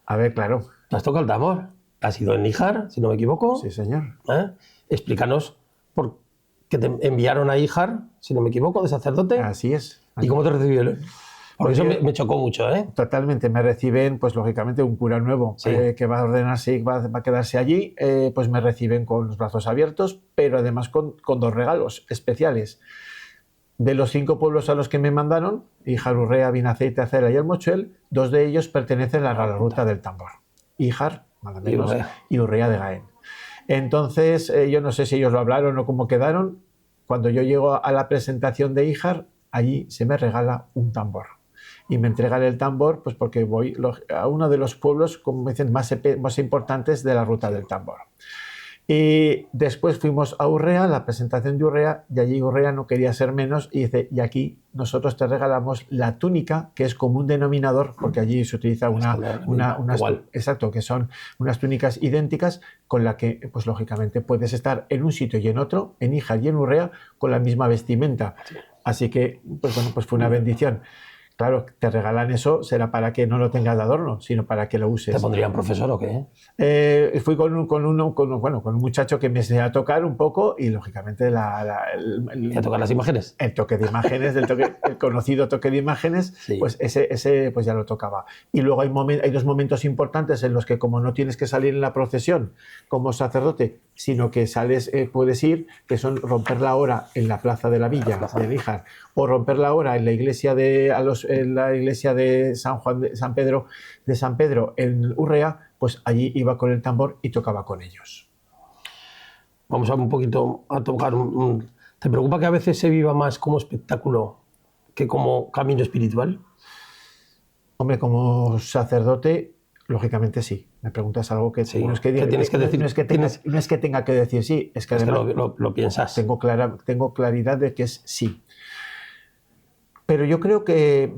A ver, claro. ¿Has tocado el tambor? ¿Has ido en Níjar, si no me equivoco? Sí, señor. Explícanos por qué te enviaron a Níjar, si no me equivoco, de sacerdote. Así es. ¿Y cómo te recibieron? Porque eso me chocó mucho, ¿eh? Totalmente. Me reciben, pues lógicamente, un cura nuevo que va a ordenarse y va a quedarse allí. Pues me reciben con los brazos abiertos, pero además con 2 regalos especiales. De los 5 pueblos a los que me mandaron, Híjar, Urrea, Vinaceite, Acera y El Mochuel, 2 de ellos pertenecen a la ruta del tambor. Híjar, nada menos, y Urrea de Jaén. Entonces, yo no sé si ellos lo hablaron o cómo quedaron. Cuando yo llego a la presentación de Híjar, allí se me regala un tambor. Y me entregan el tambor, pues porque voy a uno de los pueblos, como dicen, más importantes de la ruta del tambor. Y después fuimos a Urrea, la presentación de Urrea, y allí Urrea no quería ser menos y dice, y aquí nosotros te regalamos la túnica, que es como un denominador, porque allí se utiliza exacto, que son unas túnicas idénticas con la que, pues lógicamente, puedes estar en un sitio y en otro, en Níjar y en Urrea, con la misma vestimenta. Así que, pues bueno, pues fue una bendición. Claro, te regalan eso, será para que no lo tengas de adorno, sino para que lo uses. ¿Te pondrían profesor o qué? Fui con un muchacho que me enseñó a tocar un poco y, lógicamente, ¿Y a tocar las imágenes? El toque de imágenes, el conocido toque de imágenes, Sí. pues ese pues ya lo tocaba. Y luego hay dos momentos importantes en los que, como no tienes que salir en la procesión como sacerdote, sino que sales, puedes ir, que son romper la hora en la plaza de la villa de Níjar, o romper la hora en la iglesia de San Pedro en Urrea, pues allí iba con el tambor y tocaba con ellos. Vamos a un poquito a tocar ¿Te preocupa que a veces se viva más como espectáculo que como camino espiritual? Hombre, como sacerdote, lógicamente sí. Me preguntas algo que Sí. no es que ¿Qué tienes que decir? no es que tenga que decir sí, es que además lo piensas. tengo claridad de que es sí. Pero yo creo que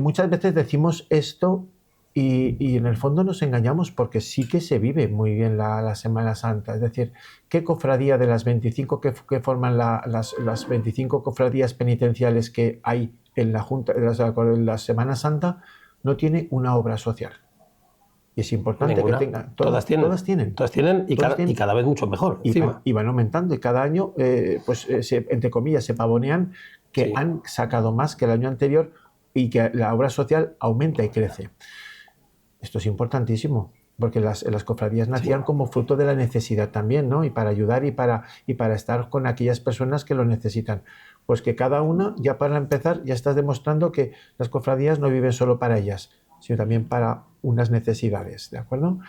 muchas veces decimos esto y en el fondo nos engañamos, porque sí que se vive muy bien la Semana Santa. Es decir, ¿qué cofradía de las 25 que forman las 25 cofradías penitenciales que hay en la Semana Santa no tiene una obra social? Y es importante Ninguna. que tengan. Todas tienen y cada vez mucho mejor. Y van aumentando, y cada año, entre comillas, se pavonean que han sacado más que el año anterior y que la obra social aumenta y crece. Esto es importantísimo, porque las cofradías nacían como fruto de la necesidad también, ¿no? Y para ayudar y para estar con aquellas personas que lo necesitan. Pues que cada una, ya para empezar, ya estás demostrando que las cofradías no viven solo para ellas, sino también para unas necesidades, ¿de acuerdo?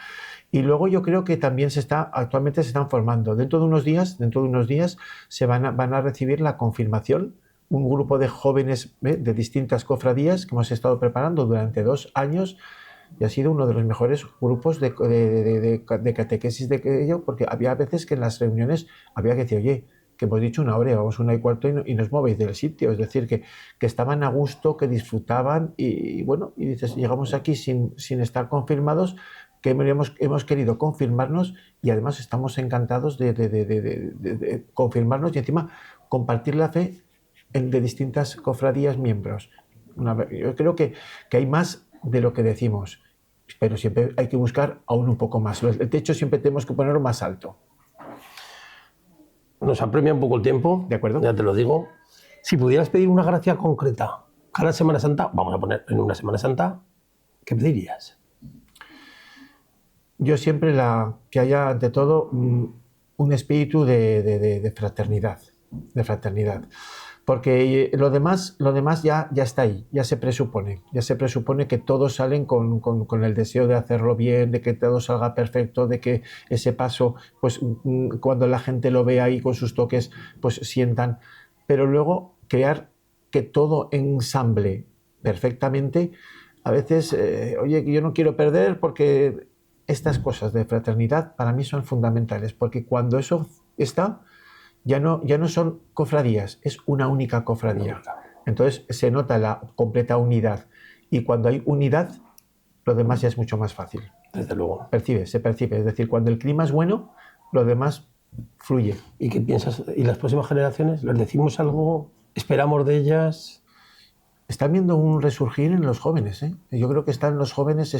Y luego yo creo que también actualmente se están formando. Dentro de unos días se van a recibir la confirmación, un grupo de jóvenes de distintas cofradías que hemos estado preparando durante 2 años, y ha sido uno de los mejores grupos de catequesis de ello, porque había veces que en las reuniones había que decir, oye, que hemos dicho 1 hora, llevamos 1:15 y no os movéis del sitio. Es decir, que estaban a gusto, que disfrutaban, y bueno, y dices, llegamos aquí sin estar confirmados, que hemos querido confirmarnos, y además estamos encantados de confirmarnos y encima compartir la fe de distintas cofradías miembros. Yo creo que hay más de lo que decimos, pero siempre hay que buscar aún un poco más. El techo siempre tenemos que ponerlo más alto. Nos apremia un poco el tiempo, ¿de acuerdo? Ya te lo digo. Si pudieras pedir una gracia concreta cada Semana Santa, vamos a poner en una Semana Santa, ¿qué pedirías? Yo siempre que haya, ante todo, un espíritu de fraternidad, porque lo demás ya está ahí, ya se presupone que todos salen con el deseo de hacerlo bien, de que todo salga perfecto, de que ese paso, pues cuando la gente lo vea ahí con sus toques, pues sientan, pero luego crear que todo ensamble perfectamente. A veces, oye, yo no quiero perder, porque estas cosas de fraternidad para mí son fundamentales, porque cuando eso está, ya no son cofradías, es una única cofradía. Entonces se nota la completa unidad, y cuando hay unidad, lo demás ya es mucho más fácil. Desde luego. Se percibe, es decir, cuando el clima es bueno, lo demás fluye. ¿Y qué piensas? ¿Y las próximas generaciones? ¿Les decimos algo? ¿Esperamos de ellas? Están viendo un resurgir en los jóvenes, ¿eh? Yo creo que los jóvenes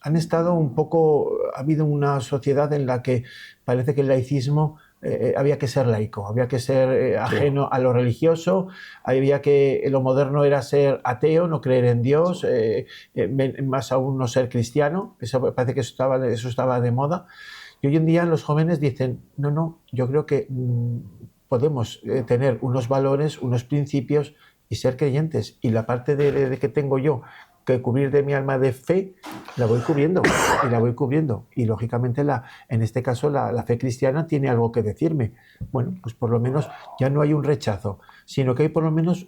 han estado un poco. Ha habido una sociedad en la que parece que el laicismo había que ser laico, había que ser ajeno a lo religioso, lo moderno era ser ateo, no creer en Dios, más aún no ser cristiano. Eso parece que eso estaba de moda. Y hoy en día los jóvenes dicen, no, yo creo que podemos tener unos valores, unos principios y ser creyentes. Y la parte de que tengo yo que cubrir de mi alma de fe, la voy cubriendo. Y lógicamente, en este caso, la fe cristiana tiene algo que decirme. Bueno, pues por lo menos ya no hay un rechazo, sino que hay por lo menos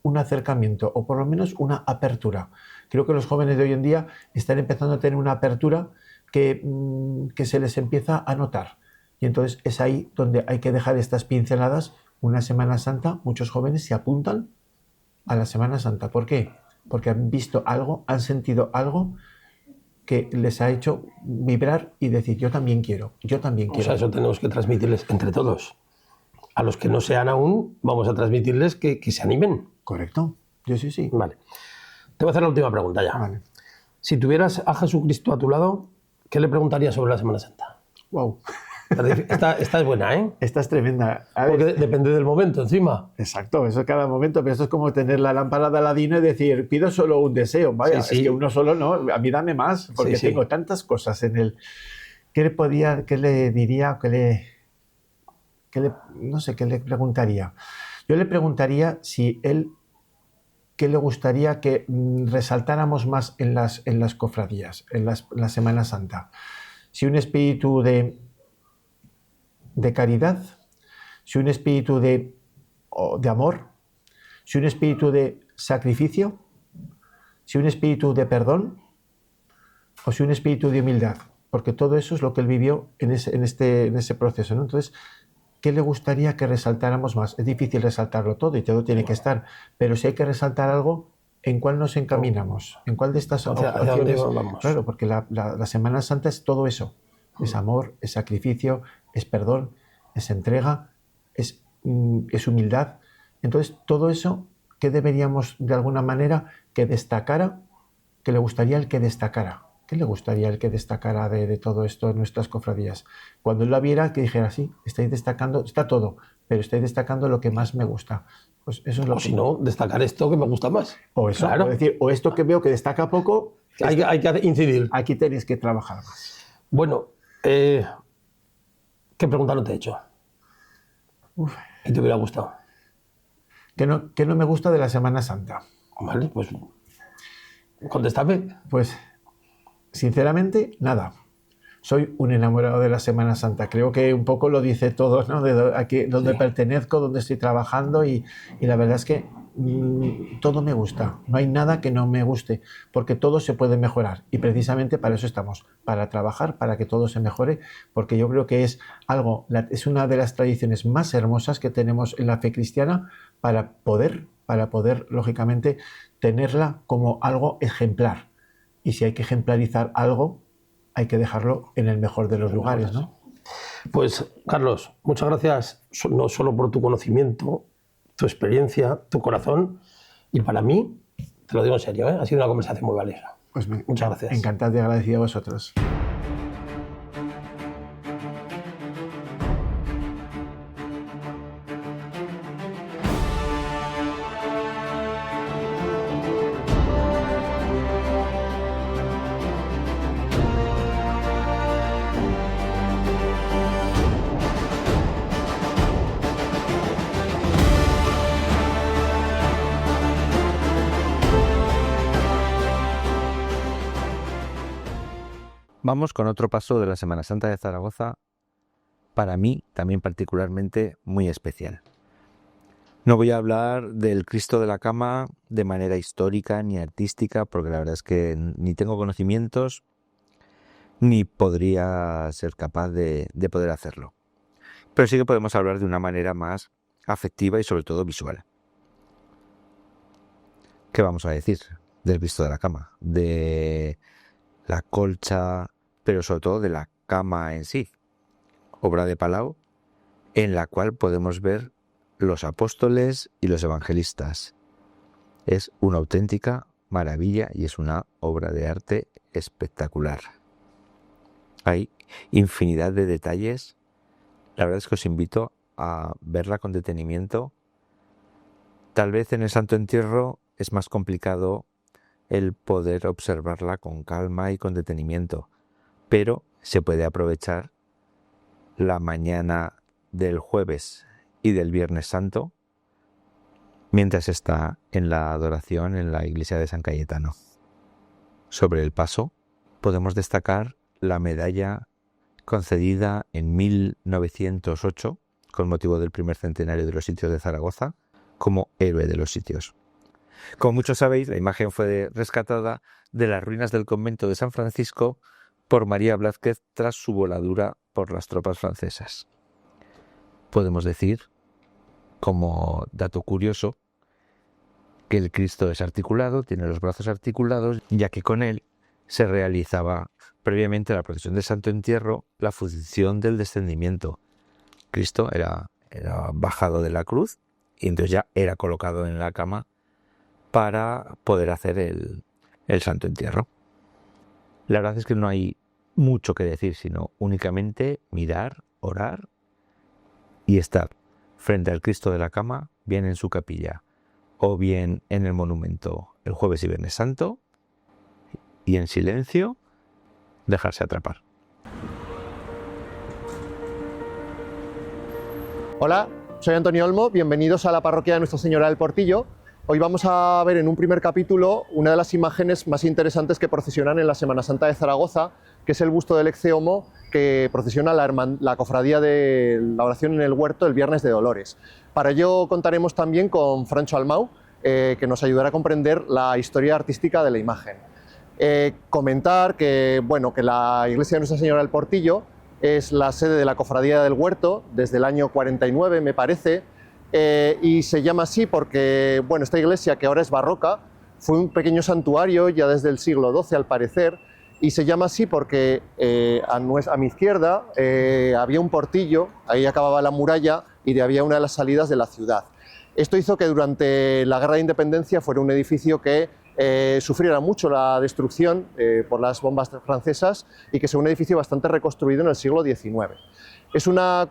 un acercamiento, o por lo menos una apertura. Creo que los jóvenes de hoy en día están empezando a tener una apertura que se les empieza a notar. Y entonces es ahí donde hay que dejar estas pinceladas. Una Semana Santa, muchos jóvenes se apuntan a la Semana Santa. ¿Por qué? Porque han visto algo, han sentido algo que les ha hecho vibrar y decir, yo también quiero. O sea, eso tenemos que transmitirles entre todos. a los que no sean aún, vamos a transmitirles que se animen. Correcto. Sí. Vale. Te voy a hacer la última pregunta ya. Vale. Si tuvieras a Jesucristo a tu lado, ¿qué le preguntarías sobre la Semana Santa? Wow. Esta es buena, ¿eh? Esta es tremenda. Porque depende del momento, encima. Exacto, eso es cada momento, pero esto es como tener la lámpara de Aladino y decir, pido solo un deseo. Vaya, Sí. es que uno solo no, a mí dame más, porque Sí. tengo tantas cosas en el... ¿Qué le diría? No sé, ¿qué le preguntaría? Yo le preguntaría si él, ¿qué le gustaría que resaltáramos más en las cofradías, en la Semana Santa? Si un espíritu de caridad, si un espíritu de amor, si un espíritu de sacrificio, si un espíritu de perdón o si un espíritu de humildad, porque todo eso es lo que él vivió en ese proceso, ¿no? Entonces, ¿qué le gustaría que resaltáramos más? Es difícil resaltarlo todo y todo tiene que estar, pero si hay que resaltar algo, ¿en cuál nos encaminamos? ¿En cuál de estas ¿Hacia dónde vamos? Claro, porque la Semana Santa es todo eso. Es amor, es sacrificio, es perdón, es entrega, es humildad. Entonces, todo eso, ¿qué deberíamos de alguna manera que destacara? ¿Qué le gustaría el que destacara? ¿Qué le gustaría el que destacara de todo esto en nuestras cofradías? Cuando él la viera, que dijera, sí, estáis destacando, está todo, pero estáis destacando lo que más me gusta. Pues eso es lo O si no, destacar esto que me gusta más. O eso, Claro. o decir, o esto que veo que destaca poco, Hay que incidir. aquí tenéis que trabajar más. Bueno, ¿qué pregunta no te he hecho? ¿Qué te hubiera gustado? ¿Qué no me gusta de la Semana Santa? Vale, pues contéstame. Pues, sinceramente, nada. Soy un enamorado de la Semana Santa. Creo que un poco lo dice todo, ¿no? De aquí, donde pertenezco, donde estoy trabajando y la verdad es que todo me gusta. No hay nada que no me guste, porque todo se puede mejorar y precisamente para eso estamos, para trabajar, para que todo se mejore, porque yo creo que es una de las tradiciones más hermosas que tenemos en la fe cristiana para poder, lógicamente, tenerla como algo ejemplar. Y si hay que ejemplarizar algo, hay que dejarlo en el mejor de los lugares, ¿no? Pues, Carlos, muchas gracias no solo por tu conocimiento, tu experiencia, tu corazón, y para mí, te lo digo en serio, ha sido una conversación muy valiosa. Pues muchas gracias. Encantado y agradecido a vosotros. Vamos con otro paso de la Semana Santa de Zaragoza, para mí también particularmente muy especial. No voy a hablar del Cristo de la Cama de manera histórica ni artística, porque la verdad es que ni tengo conocimientos ni podría ser capaz de poder hacerlo. Pero sí que podemos hablar de una manera más afectiva y sobre todo visual. ¿Qué vamos a decir del Cristo de la Cama? De la colcha, pero sobre todo de la cama en sí, obra de Palau, en la cual podemos ver los apóstoles y los evangelistas. Es una auténtica maravilla y es una obra de arte espectacular. Hay infinidad de detalles. La verdad es que os invito a verla con detenimiento. Tal vez en el Santo Entierro es más complicado el poder observarla con calma y con detenimiento, pero se puede aprovechar la mañana del jueves y del Viernes Santo mientras está en la adoración en la iglesia de San Cayetano. Sobre el paso podemos destacar la medalla concedida en 1908 con motivo del primer centenario de los sitios de Zaragoza como héroe de los sitios. Como muchos sabéis, la imagen fue rescatada de las ruinas del convento de San Francisco por María Blázquez tras su voladura por las tropas francesas. Podemos decir, como dato curioso, que el Cristo es articulado, tiene los brazos articulados, ya que con él se realizaba previamente a la procesión del Santo Entierro la función del descendimiento. Cristo era era bajado de la cruz y entonces ya era colocado en la cama para poder hacer el santo entierro. La verdad es que no hay mucho que decir, sino únicamente mirar, orar y estar frente al Cristo de la cama, bien en su capilla o bien en el monumento el jueves y viernes santo, y en silencio dejarse atrapar. Hola, soy Antonio Olmo, bienvenidos a la parroquia de Nuestra Señora del Portillo. Hoy vamos a ver en un primer capítulo una de las imágenes más interesantes que procesionan en la Semana Santa de Zaragoza, que es el busto del Ecce Homo que procesiona la cofradía de la oración en el huerto el Viernes de Dolores. Para ello contaremos también con Francho Almau, que nos ayudará a comprender la historia artística de la imagen. Comentar que, bueno, que la iglesia de Nuestra Señora del Portillo es la sede de la cofradía del huerto desde el año 49, me parece, y se llama así porque, bueno, esta iglesia, que ahora es barroca, fue un pequeño santuario ya desde el siglo XII al parecer, y se llama así porque a mi izquierda había un portillo, ahí acababa la muralla y de había una de las salidas de la ciudad. Esto hizo que durante la Guerra de Independencia fuera un edificio que sufriera mucho la destrucción por las bombas francesas y que sea un edificio bastante reconstruido en el siglo XIX. Es una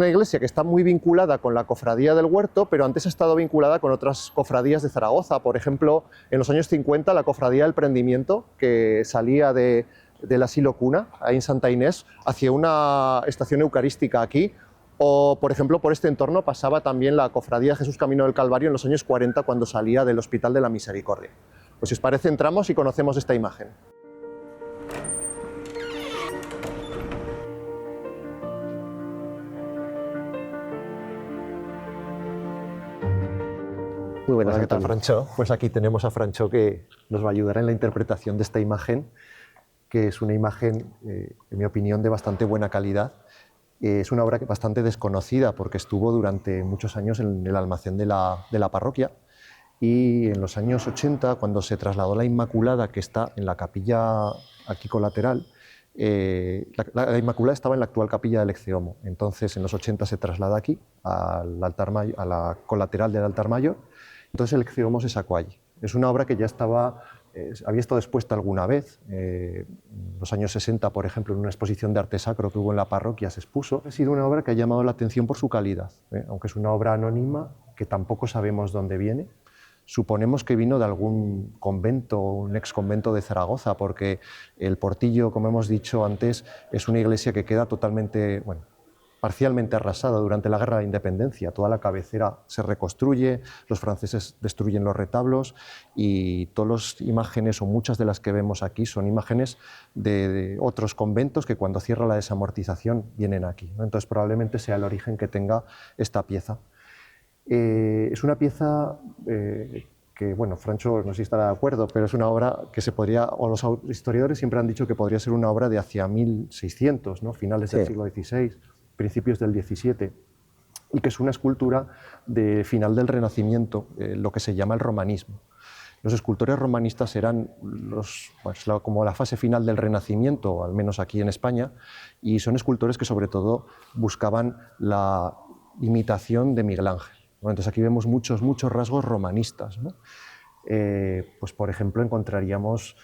iglesia que está muy vinculada con la cofradía del huerto, pero antes ha estado vinculada con otras cofradías de Zaragoza. Por ejemplo, en los años 50 la cofradía del Prendimiento, que salía del asilo Cuna, ahí en Santa Inés, hacía una estación eucarística aquí. O, por ejemplo, por este entorno pasaba también la cofradía Jesús Camino del Calvario en los años 40, cuando salía del Hospital de la Misericordia. Pues si os parece, entramos y conocemos esta imagen. Muy buenas, Hola, ¿qué tal, Francho? Pues aquí tenemos a Francho, que nos va a ayudar en la interpretación de esta imagen, que es una imagen, en mi opinión, de bastante buena calidad. Es una obra bastante desconocida porque estuvo durante muchos años en el almacén de la parroquia, y en los años 80, cuando se trasladó la Inmaculada, que está en la capilla aquí colateral, la Inmaculada estaba en la actual capilla del Ecce Homo. Entonces en los 80 se traslada aquí, al altar mayor, a la colateral del altar mayor. Entonces el Ecce Homo se sacó allí. Es una obra que ya había estado expuesta alguna vez, en los años 60, por ejemplo, en una exposición de arte sacro que hubo en la parroquia se expuso. Ha sido una obra que ha llamado la atención por su calidad, aunque es una obra anónima que tampoco sabemos dónde viene. Suponemos que vino de algún convento, un exconvento de Zaragoza, porque el Portillo, como hemos dicho antes, es una iglesia que queda totalmente, bueno, parcialmente arrasada durante la Guerra de Independencia. Toda la cabecera se reconstruye, los franceses destruyen los retablos y todas las imágenes, o muchas de las que vemos aquí, son imágenes de otros conventos que cuando cierra la desamortización vienen aquí, ¿no? Entonces probablemente sea el origen que tenga esta pieza. Es una pieza que, bueno, Francho no sé si estará de acuerdo, pero es una obra que se podría, o los historiadores siempre han dicho que podría ser una obra de hacia 1600, ¿no? Finales del siglo XVI, principios del XVII, y que es una escultura de final del Renacimiento, lo que se llama el romanismo. Los escultores romanistas eran como la fase final del Renacimiento, al menos aquí en España, y son escultores que sobre todo buscaban la imitación de Miguel Ángel. Bueno, entonces aquí vemos muchos rasgos romanistas, ¿no? Pues por ejemplo encontraríamos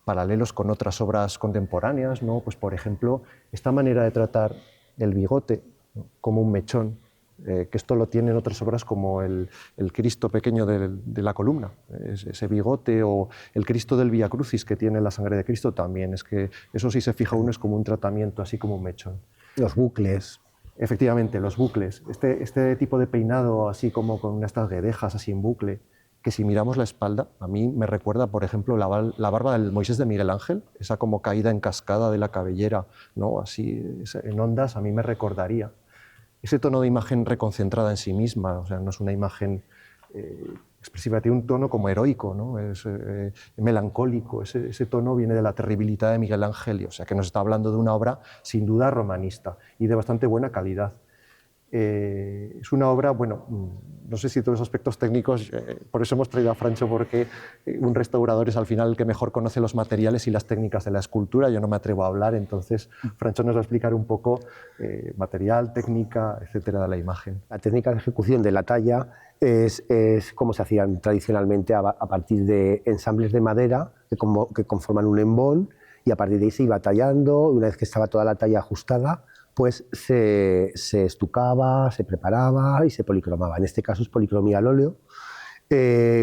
paralelos con otras obras contemporáneas, ¿no? Pues por ejemplo esta manera de tratar el bigote, ¿no?, como un mechón, que esto lo tienen otras obras como el Cristo pequeño de la columna, ese bigote, o el Cristo del Vía Crucis que tiene la sangre de Cristo también, es que eso, si se fija uno, es como un tratamiento así como un mechón. Los bucles. Efectivamente, los bucles. Este tipo de peinado así como con estas guedejas así en bucle, que si miramos la espalda, a mí me recuerda, por ejemplo, la barba del Moisés de Miguel Ángel, esa como caída en cascada de la cabellera, ¿no?, así en ondas, a mí me recordaría. Ese tono de imagen reconcentrada en sí misma, o sea, no es una imagen expresiva, tiene un tono como heroico, ¿no?, es melancólico, ese tono viene de la terribilidad de Miguel Ángel, o sea que nos está hablando de una obra sin duda romanista y de bastante buena calidad. Es una obra, bueno, no sé si todos los aspectos técnicos, por eso hemos traído a Francho, porque un restaurador es al final el que mejor conoce los materiales y las técnicas de la escultura. Yo no me atrevo a hablar, entonces Francho nos va a explicar un poco material, técnica, etcétera, de la imagen. La técnica de ejecución de la talla es como se hacían tradicionalmente a partir de ensambles de madera que conforman un embol, y a partir de ahí se iba tallando. Una vez que estaba toda la talla ajustada, pues se estucaba, se preparaba y se policromaba. En este caso es policromía al óleo,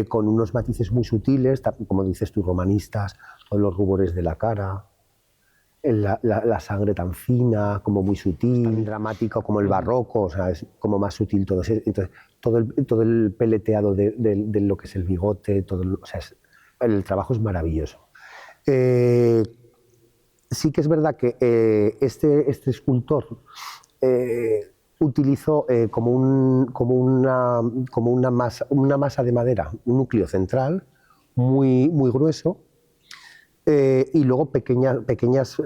con unos matices muy sutiles, como dices tú, romanistas, con los rubores de la cara, la sangre tan fina, como muy sutil, tan dramático como el barroco, o sea, es como más sutil todo. Entonces, todo el peleteado de lo que es el bigote, o sea, el trabajo es maravilloso. Sí que es verdad que este escultor utilizó como una masa de madera, un núcleo central muy grueso, y luego pequeños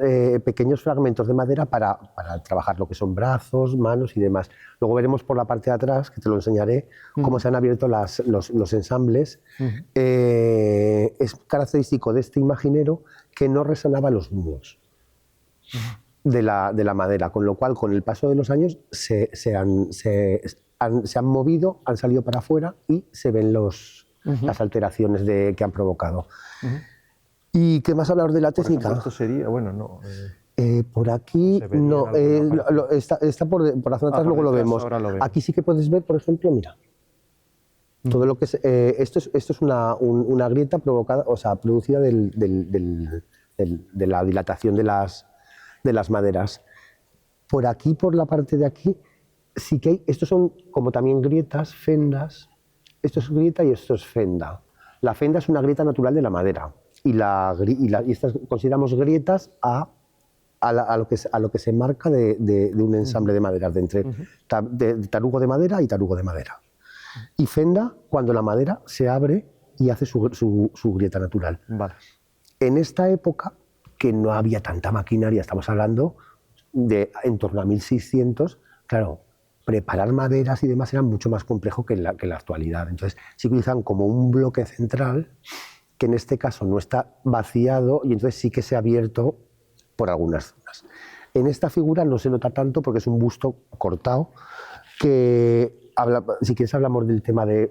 fragmentos de madera para trabajar lo que son brazos, manos y demás. Luego veremos por la parte de atrás, que te lo enseñaré, cómo se han abierto los ensambles. Es característico de este imaginero que no resonaba los nudos de la madera, con lo cual con el paso de los años se han movido, han salido para afuera y se ven las alteraciones que han provocado. ¿Y qué más hablar de la técnica? Ejemplo, esto sería, bueno, no... por aquí no, está por la zona de atrás, luego lo vemos. Aquí sí que puedes ver, por ejemplo, mira, todo lo que es, esto es una grieta provocada, o sea, producida de la dilatación de las maderas. Por aquí, por la parte de aquí, sí que hay, estos son como también grietas, fendas. Esto es grieta y esto es fenda. La fenda es una grieta natural de la madera y estas consideramos grietas a lo que se marca de un ensamble de maderas, de tarugo de madera y tarugo de madera. Y fenda cuando la madera se abre y hace su grieta natural. Vale. En esta época, que no había tanta maquinaria, estamos hablando de en torno a 1600, claro, preparar maderas y demás era mucho más complejo que en la actualidad. Entonces sí que utilizan como un bloque central, que en este caso no está vaciado, y entonces sí que se ha abierto por algunas zonas. En esta figura no se nota tanto porque es un busto cortado, que si quieres hablamos del tema de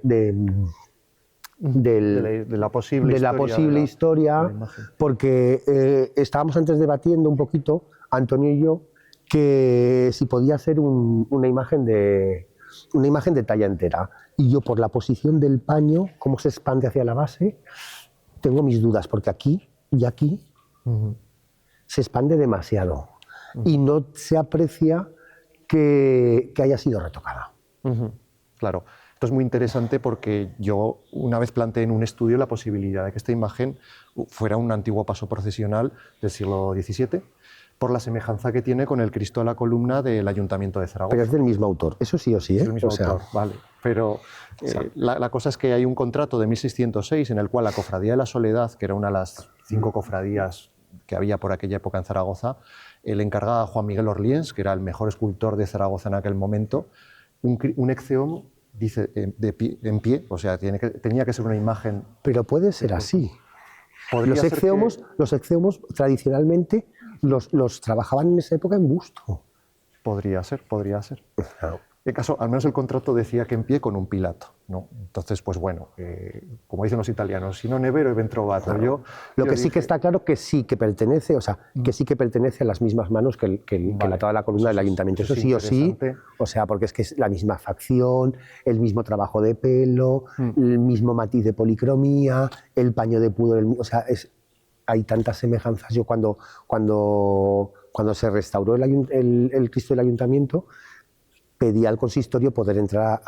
la posible historia, porque estábamos antes debatiendo un poquito, Antonio y yo, que si podía ser una imagen de talla entera. Y yo, por la posición del paño, cómo se expande hacia la base, tengo mis dudas, porque aquí y aquí se expande demasiado y no se aprecia que haya sido retocada. Claro. Esto es muy interesante porque yo una vez planteé en un estudio la posibilidad de que esta imagen fuera un antiguo paso procesional del siglo XVII, por la semejanza que tiene con el Cristo de la Columna del Ayuntamiento de Zaragoza. Pero es del mismo autor, eso sí o sí, ¿eh? Es del mismo autor, vale. Pero la cosa es que hay un contrato de 1606 en el cual la Cofradía de la Soledad, que era una de las 5 cofradías que había por aquella época en Zaragoza, le encargaba a Juan Miguel Orliens, que era el mejor escultor de Zaragoza en aquel momento, un ecceomo, dice, en pie, o sea, tenía que ser una imagen... Pero puede ser así. Los ecceomos tradicionalmente los trabajaban en esa época en busto. Podría ser. Claro. En caso, al menos el contrato decía que en pie con un pilato, ¿no? Entonces, pues bueno, como dicen los italianos, si no nevero e ben trovato. Claro. Lo que sí que está claro que sí que pertenece, o sea, que sí que pertenece a las mismas manos que la toda la columna del ayuntamiento. Eso sí o sí, o sea, porque es que es la misma facción, el mismo trabajo de pelo, el mismo matiz de policromía, el paño de pudor, o sea, hay tantas semejanzas. Yo cuando se restauró el Cristo del Ayuntamiento, pedí al consistorio poder entrar,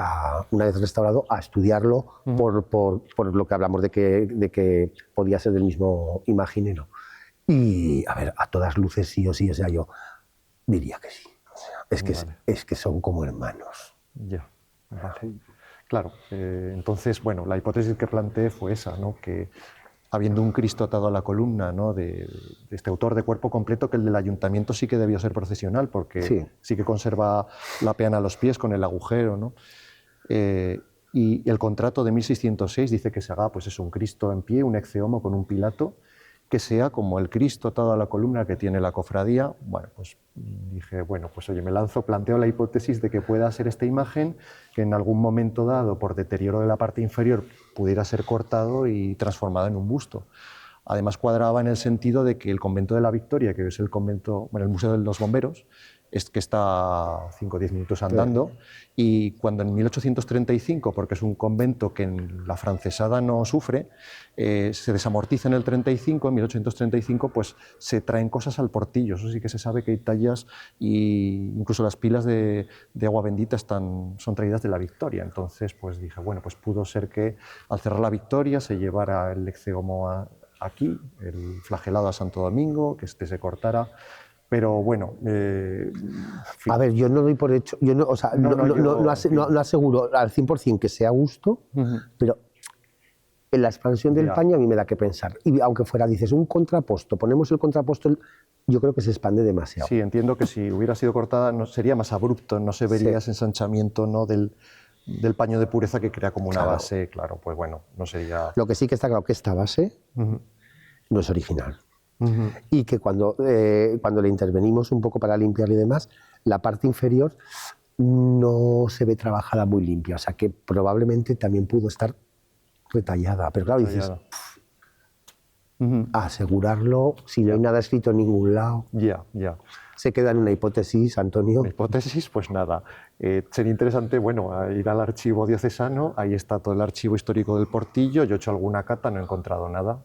una vez restaurado, a estudiarlo por lo que hablamos de que podía ser del mismo imaginero. Y, a ver, a todas luces sí o sí, o sea, yo diría que sí. O sea, es que son como hermanos. Ya, vale. Claro, entonces, bueno, la hipótesis que planteé fue esa, ¿no? Que habiendo un Cristo atado a la columna, ¿no? de este autor de cuerpo completo, que el del ayuntamiento sí que debió ser procesional, porque sí que conserva la peana a los pies con el agujero, ¿no? Y el contrato de 1606 dice que se haga, pues es un Cristo en pie, un ecceomo con un pilato, que sea como el Cristo atado a la columna que tiene la cofradía. Bueno, pues dije, bueno, pues oye, me lanzo, planteo la hipótesis de que pueda ser esta imagen, que en algún momento dado, por deterioro de la parte inferior, pudiera ser cortado y transformado en un busto. Además cuadraba en el sentido de que el convento de la Victoria, que es el convento, bueno, el Museo de los Bomberos, es que está 5 o 10 minutos andando, y cuando en 1835, porque es un convento que en la francesada no sufre, se desamortiza en el 35, en 1835, pues se traen cosas al Portillo. Eso sí que se sabe que hay tallas, y incluso las pilas de agua bendita son traídas de la Victoria. Entonces pues dije, bueno, pues pudo ser que al cerrar la Victoria se llevara el ecceomo aquí, el flagelado a Santo Domingo, que se cortara. Pero bueno, a ver, yo no doy por hecho, yo no, o sea, no aseguro al 100% que sea gusto, pero en la expansión del paño a mí me da que pensar. Y aunque fuera, dices, un contraposto, ponemos el contraposto, yo creo que se expande demasiado. Sí, entiendo que si hubiera sido cortada no sería más abrupto, no se vería ese ensanchamiento, ¿no? del paño de pureza que crea como una base, claro, pues bueno, no sería... Lo que sí que está claro que esta base no es original. Y que cuando le intervenimos un poco para limpiar y demás, la parte inferior no se ve trabajada muy limpia, o sea que probablemente también pudo estar retallada, pero claro, dices, asegurarlo si no hay nada escrito en ningún lado. Se queda en una hipótesis, Antonio. Una hipótesis, pues nada. Sería interesante, bueno, ir al archivo diocesano, ahí está todo el archivo histórico del Portillo, yo he hecho alguna cata, no he encontrado nada,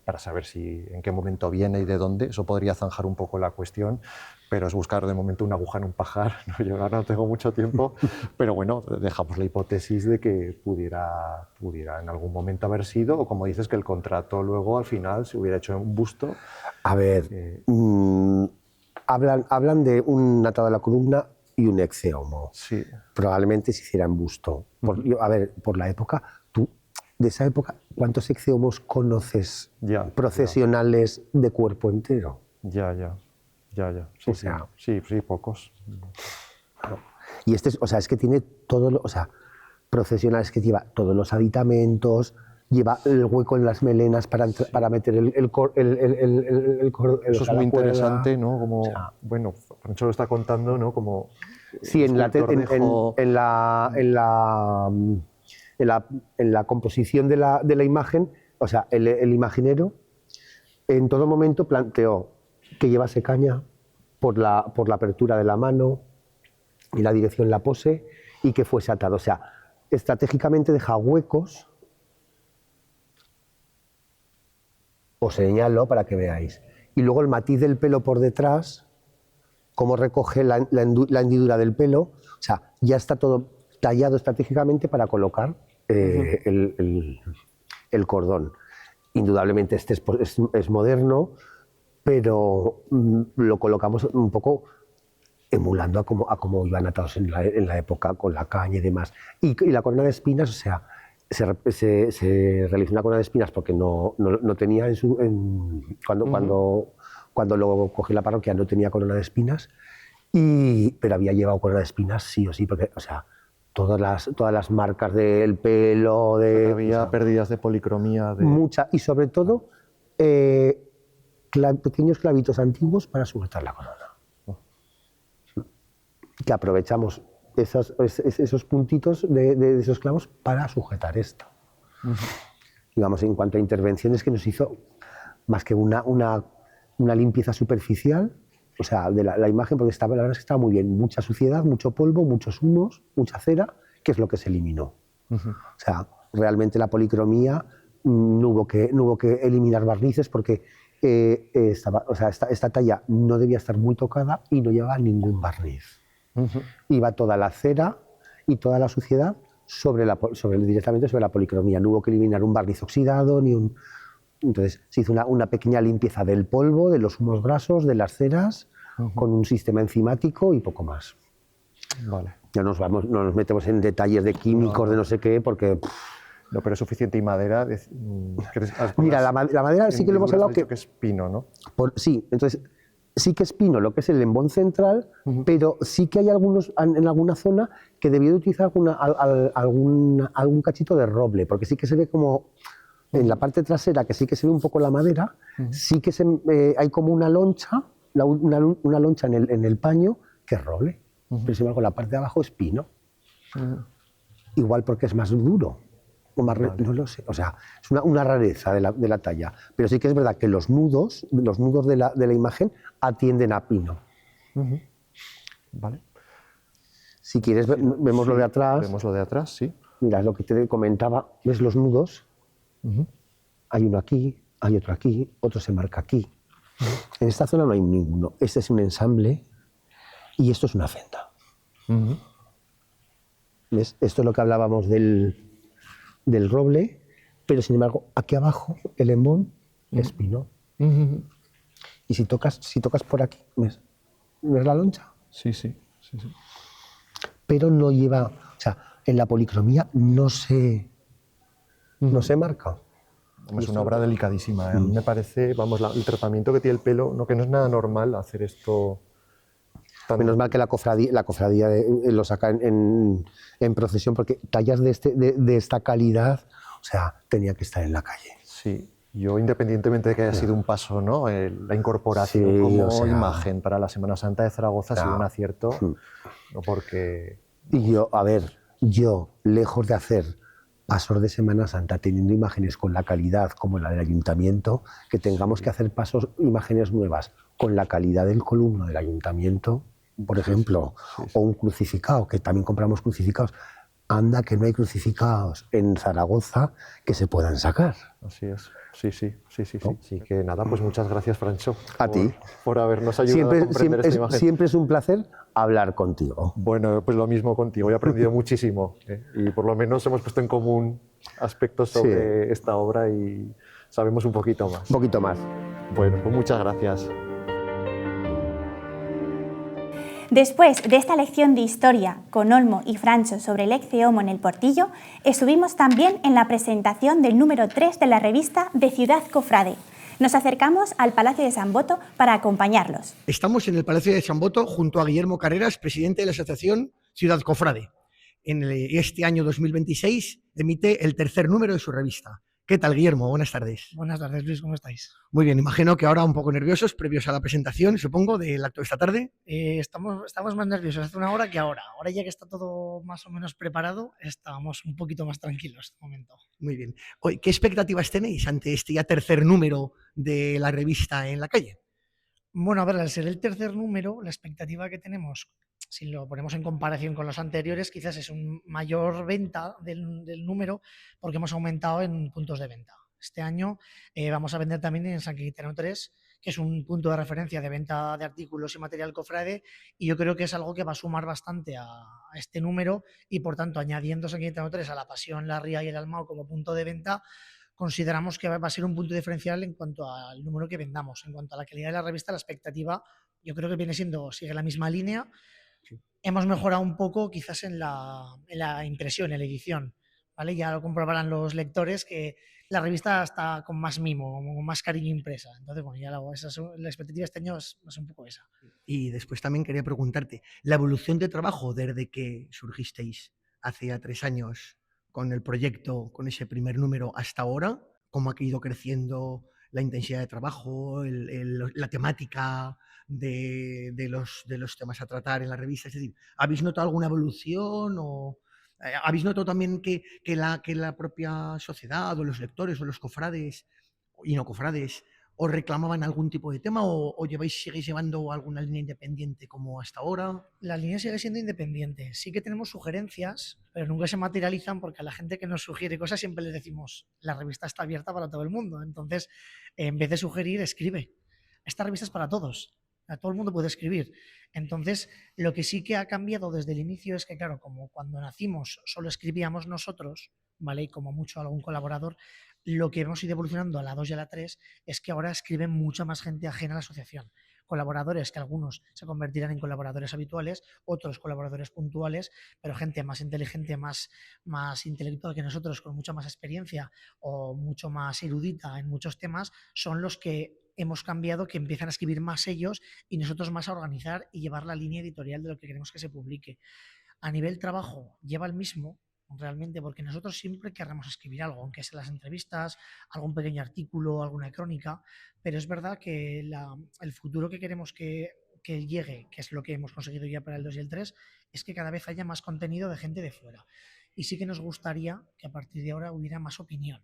para saber en qué momento viene y de dónde. Eso podría zanjar un poco la cuestión, pero es buscar de momento una aguja en un pajar. ¿No? Yo ahora no tengo mucho tiempo, pero bueno, dejamos la hipótesis de que pudiera en algún momento haber sido, o como dices, que el contrato luego al final se hubiera hecho un busto. A ver, hablan de un atado a la columna y un ecceomo. Sí. Probablemente se hiciera en busto. A ver, por la época, tú, de esa época, ¿cuántos ecceomos conoces procesionales de cuerpo entero? Ya. Sí, o sea, sí, pocos. Y o sea, es que tiene todo, o sea, procesionales que lleva todos los aditamentos, lleva el hueco en las melenas para meter el eso es muy interesante, ¿no? Como, bueno, Francho lo está contando, ¿no? Como sí, en la composición de la imagen, o sea, el imaginero en todo momento planteó que llevase caña por la apertura de la mano y la dirección en la pose, y que fuese atado. O sea, estratégicamente deja huecos. Os señalo para que veáis. Y luego el matiz del pelo por detrás, cómo recoge la hendidura del pelo. O sea, ya está todo tallado estratégicamente para colocar el cordón. Indudablemente este es moderno, pero lo colocamos un poco emulando a cómo iban atados en la época, con la caña y demás. Y la corona de espinas, o sea, se realizó una corona de espinas porque no tenía cuando lo cogí la parroquia no tenía corona de espinas, pero había llevado corona de espinas sí o sí, porque, o sea, todas las marcas del pelo, había pérdidas de policromía, mucha, y sobre todo pequeños clavitos antiguos para sujetar la corona. Que aprovechamos esos puntitos de esos clavos para sujetar esto. Digamos, en cuanto a intervenciones que nos hizo, más que una limpieza superficial, o sea, de la imagen, porque la verdad es que estaba muy bien, mucha suciedad, mucho polvo, muchos humos, mucha cera, que es lo que se eliminó. O sea, realmente la policromía no hubo que eliminar barnices porque esta talla no debía estar muy tocada y no llevaba ningún barniz. Iba toda la cera y toda la suciedad directamente sobre la policromía. No hubo que eliminar un barniz oxidado entonces se hizo una pequeña limpieza del polvo, de los humos grasos, de las ceras, con un sistema enzimático y poco más. Vale. Ya no nos metemos en detalles de químicos, de no sé qué, porque No, pero es suficiente y madera. Mira, la madera sí que lo hemos hablado que es pino, ¿no? Sí, entonces sí que es pino lo que es el embón central, pero sí que hay en alguna zona que debió de utilizar algún cachito de roble, porque sí que se ve como en la parte trasera, que sí que se ve un poco la madera, sí que hay como una loncha, una loncha en el paño que es roble, pero sin embargo la parte de abajo es pino. Igual porque es más duro. No lo sé, o sea, es una rareza de la talla, pero sí que es verdad que los nudos de la imagen atienden a pino. Vale. Si quieres, vemos lo de atrás. Vemos lo de atrás, sí. Mira, es lo que te comentaba, ves los nudos, hay uno aquí, hay otro aquí, otro se marca aquí. En esta zona no hay ninguno, este es un ensamble y esto es una fenda. ¿Ves? Esto es lo que hablábamos del roble, pero sin embargo aquí abajo el embón es pino. Y si tocas por aquí, ¿ves la loncha? Sí. Pero no lleva, o sea, en la policromía no se marca. Es una obra delicadísima. A mí me parece, vamos, el tratamiento que tiene el pelo, que no es nada normal hacer esto. Menos mal que la cofradía lo saca en procesión, porque tallas de esta calidad, o sea, tenía que estar en la calle. Sí, yo independientemente de que haya sido un paso, ¿no? La incorporación como imagen para la Semana Santa de Zaragoza ha sido un acierto, no porque... Y yo, lejos de hacer pasos de Semana Santa teniendo imágenes con la calidad como la del ayuntamiento, que tengamos que hacer imágenes nuevas con la calidad del columno del ayuntamiento, por ejemplo, o un crucificado, que también compramos crucificados. Anda que no hay crucificados en Zaragoza que se puedan sacar. Así es, sí. Así que nada, pues muchas gracias, Francho. A ti. Por habernos ayudado a comprender esta imagen. Siempre es un placer hablar contigo. Bueno, pues lo mismo contigo, he aprendido muchísimo. Y por lo menos hemos puesto en común aspectos sobre esta obra y sabemos un poquito más. Un poquito más. Bueno, pues muchas gracias. Después de esta lección de historia con Olmo y Francho sobre el Ecce Homo en el Portillo, estuvimos también en la presentación del número 3 de la revista de Ciudad Cofrade. Nos acercamos al Palacio de San Boto para acompañarlos. Estamos en el Palacio de San Boto junto a Guillermo Carreras, presidente de la Asociación Ciudad Cofrade. En este año 2026 emite el tercer número de su revista. ¿Qué tal, Guillermo? Buenas tardes. Buenas tardes, Luis, ¿cómo estáis? Muy bien, imagino que ahora un poco nerviosos, previos a la presentación, supongo, del acto de esta tarde. Estamos más nerviosos hace una hora que ahora. Ahora ya que está todo más o menos preparado, estamos un poquito más tranquilos este momento. Muy bien. ¿Qué expectativas tenéis ante este ya tercer número de la revista en la calle? Bueno, a ver, al ser el tercer número, la expectativa que tenemos, si lo ponemos en comparación con los anteriores, quizás es un mayor venta del número porque hemos aumentado en puntos de venta. Este año vamos a vender también en San Quintero 3, que es un punto de referencia de venta de artículos y material cofrade, y yo creo que es algo que va a sumar bastante a este número y, por tanto, añadiendo San Quintero 3 a la Pasión, la Ría y el Almao como punto de venta, consideramos que va a ser un punto diferencial en cuanto al número que vendamos. En cuanto a la calidad de la revista, la expectativa yo creo que sigue la misma línea. Hemos mejorado un poco quizás en la impresión, en la edición, ¿vale? Ya lo comprobarán los lectores que la revista está con más mimo, con más cariño impresa. Entonces, bueno, ya la expectativa de este año es un poco esa. Y después también quería preguntarte, la evolución de trabajo desde que surgisteis hace ya 3 años con el proyecto, con ese primer número hasta ahora, cómo ha ido creciendo la intensidad de trabajo, la temática de los temas a tratar en la revista. Es decir, ¿habéis notado alguna evolución o habéis notado también que la propia sociedad o los lectores o los cofrades y no cofrades os reclamaban algún tipo de tema o seguís llevando alguna línea independiente como hasta ahora? La línea sigue siendo independiente. Sí que tenemos sugerencias, pero nunca se materializan porque a la gente que nos sugiere cosas siempre les decimos la revista está abierta para todo el mundo. Entonces, en vez de sugerir, escribe. Esta revista es para todos. Todo el mundo puede escribir. Entonces, lo que sí que ha cambiado desde el inicio es que, claro, como cuando nacimos solo escribíamos nosotros, ¿vale? Y como mucho algún colaborador, lo que hemos ido evolucionando a la 2 y a la 3 es que ahora escribe mucha más gente ajena a la asociación. colaboradores, que algunos se convertirán en colaboradores habituales, otros colaboradores puntuales, pero gente más inteligente, más intelectual que nosotros, con mucha más experiencia o mucho más erudita en muchos temas, son los que hemos cambiado, que empiezan a escribir más ellos y nosotros más a organizar y llevar la línea editorial de lo que queremos que se publique. A nivel trabajo lleva el mismo, realmente, porque nosotros siempre querremos escribir algo, aunque sea las entrevistas, algún pequeño artículo, alguna crónica, pero es verdad que el futuro que queremos que llegue, que es lo que hemos conseguido ya para el 2 y el 3, es que cada vez haya más contenido de gente de fuera. Y sí que nos gustaría que a partir de ahora hubiera más opinión.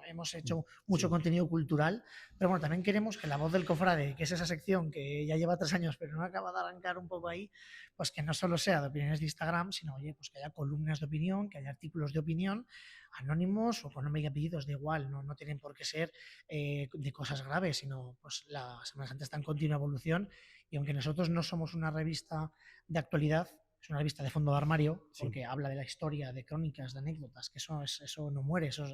Hemos hecho mucho contenido cultural, pero bueno, también queremos que la voz del cofrade, que es esa sección que ya lleva 3 años pero no acaba de arrancar un poco ahí, pues que no solo sea de opiniones de Instagram, sino oye, pues que haya columnas de opinión, que haya artículos de opinión, anónimos o con nombre y apellidos, da igual, no tienen por qué ser de cosas graves, sino pues la Semana Santa está en continua evolución y aunque nosotros no somos una revista de actualidad, es una revista de fondo de armario, porque habla de la historia, de crónicas, de anécdotas, que eso no muere, eso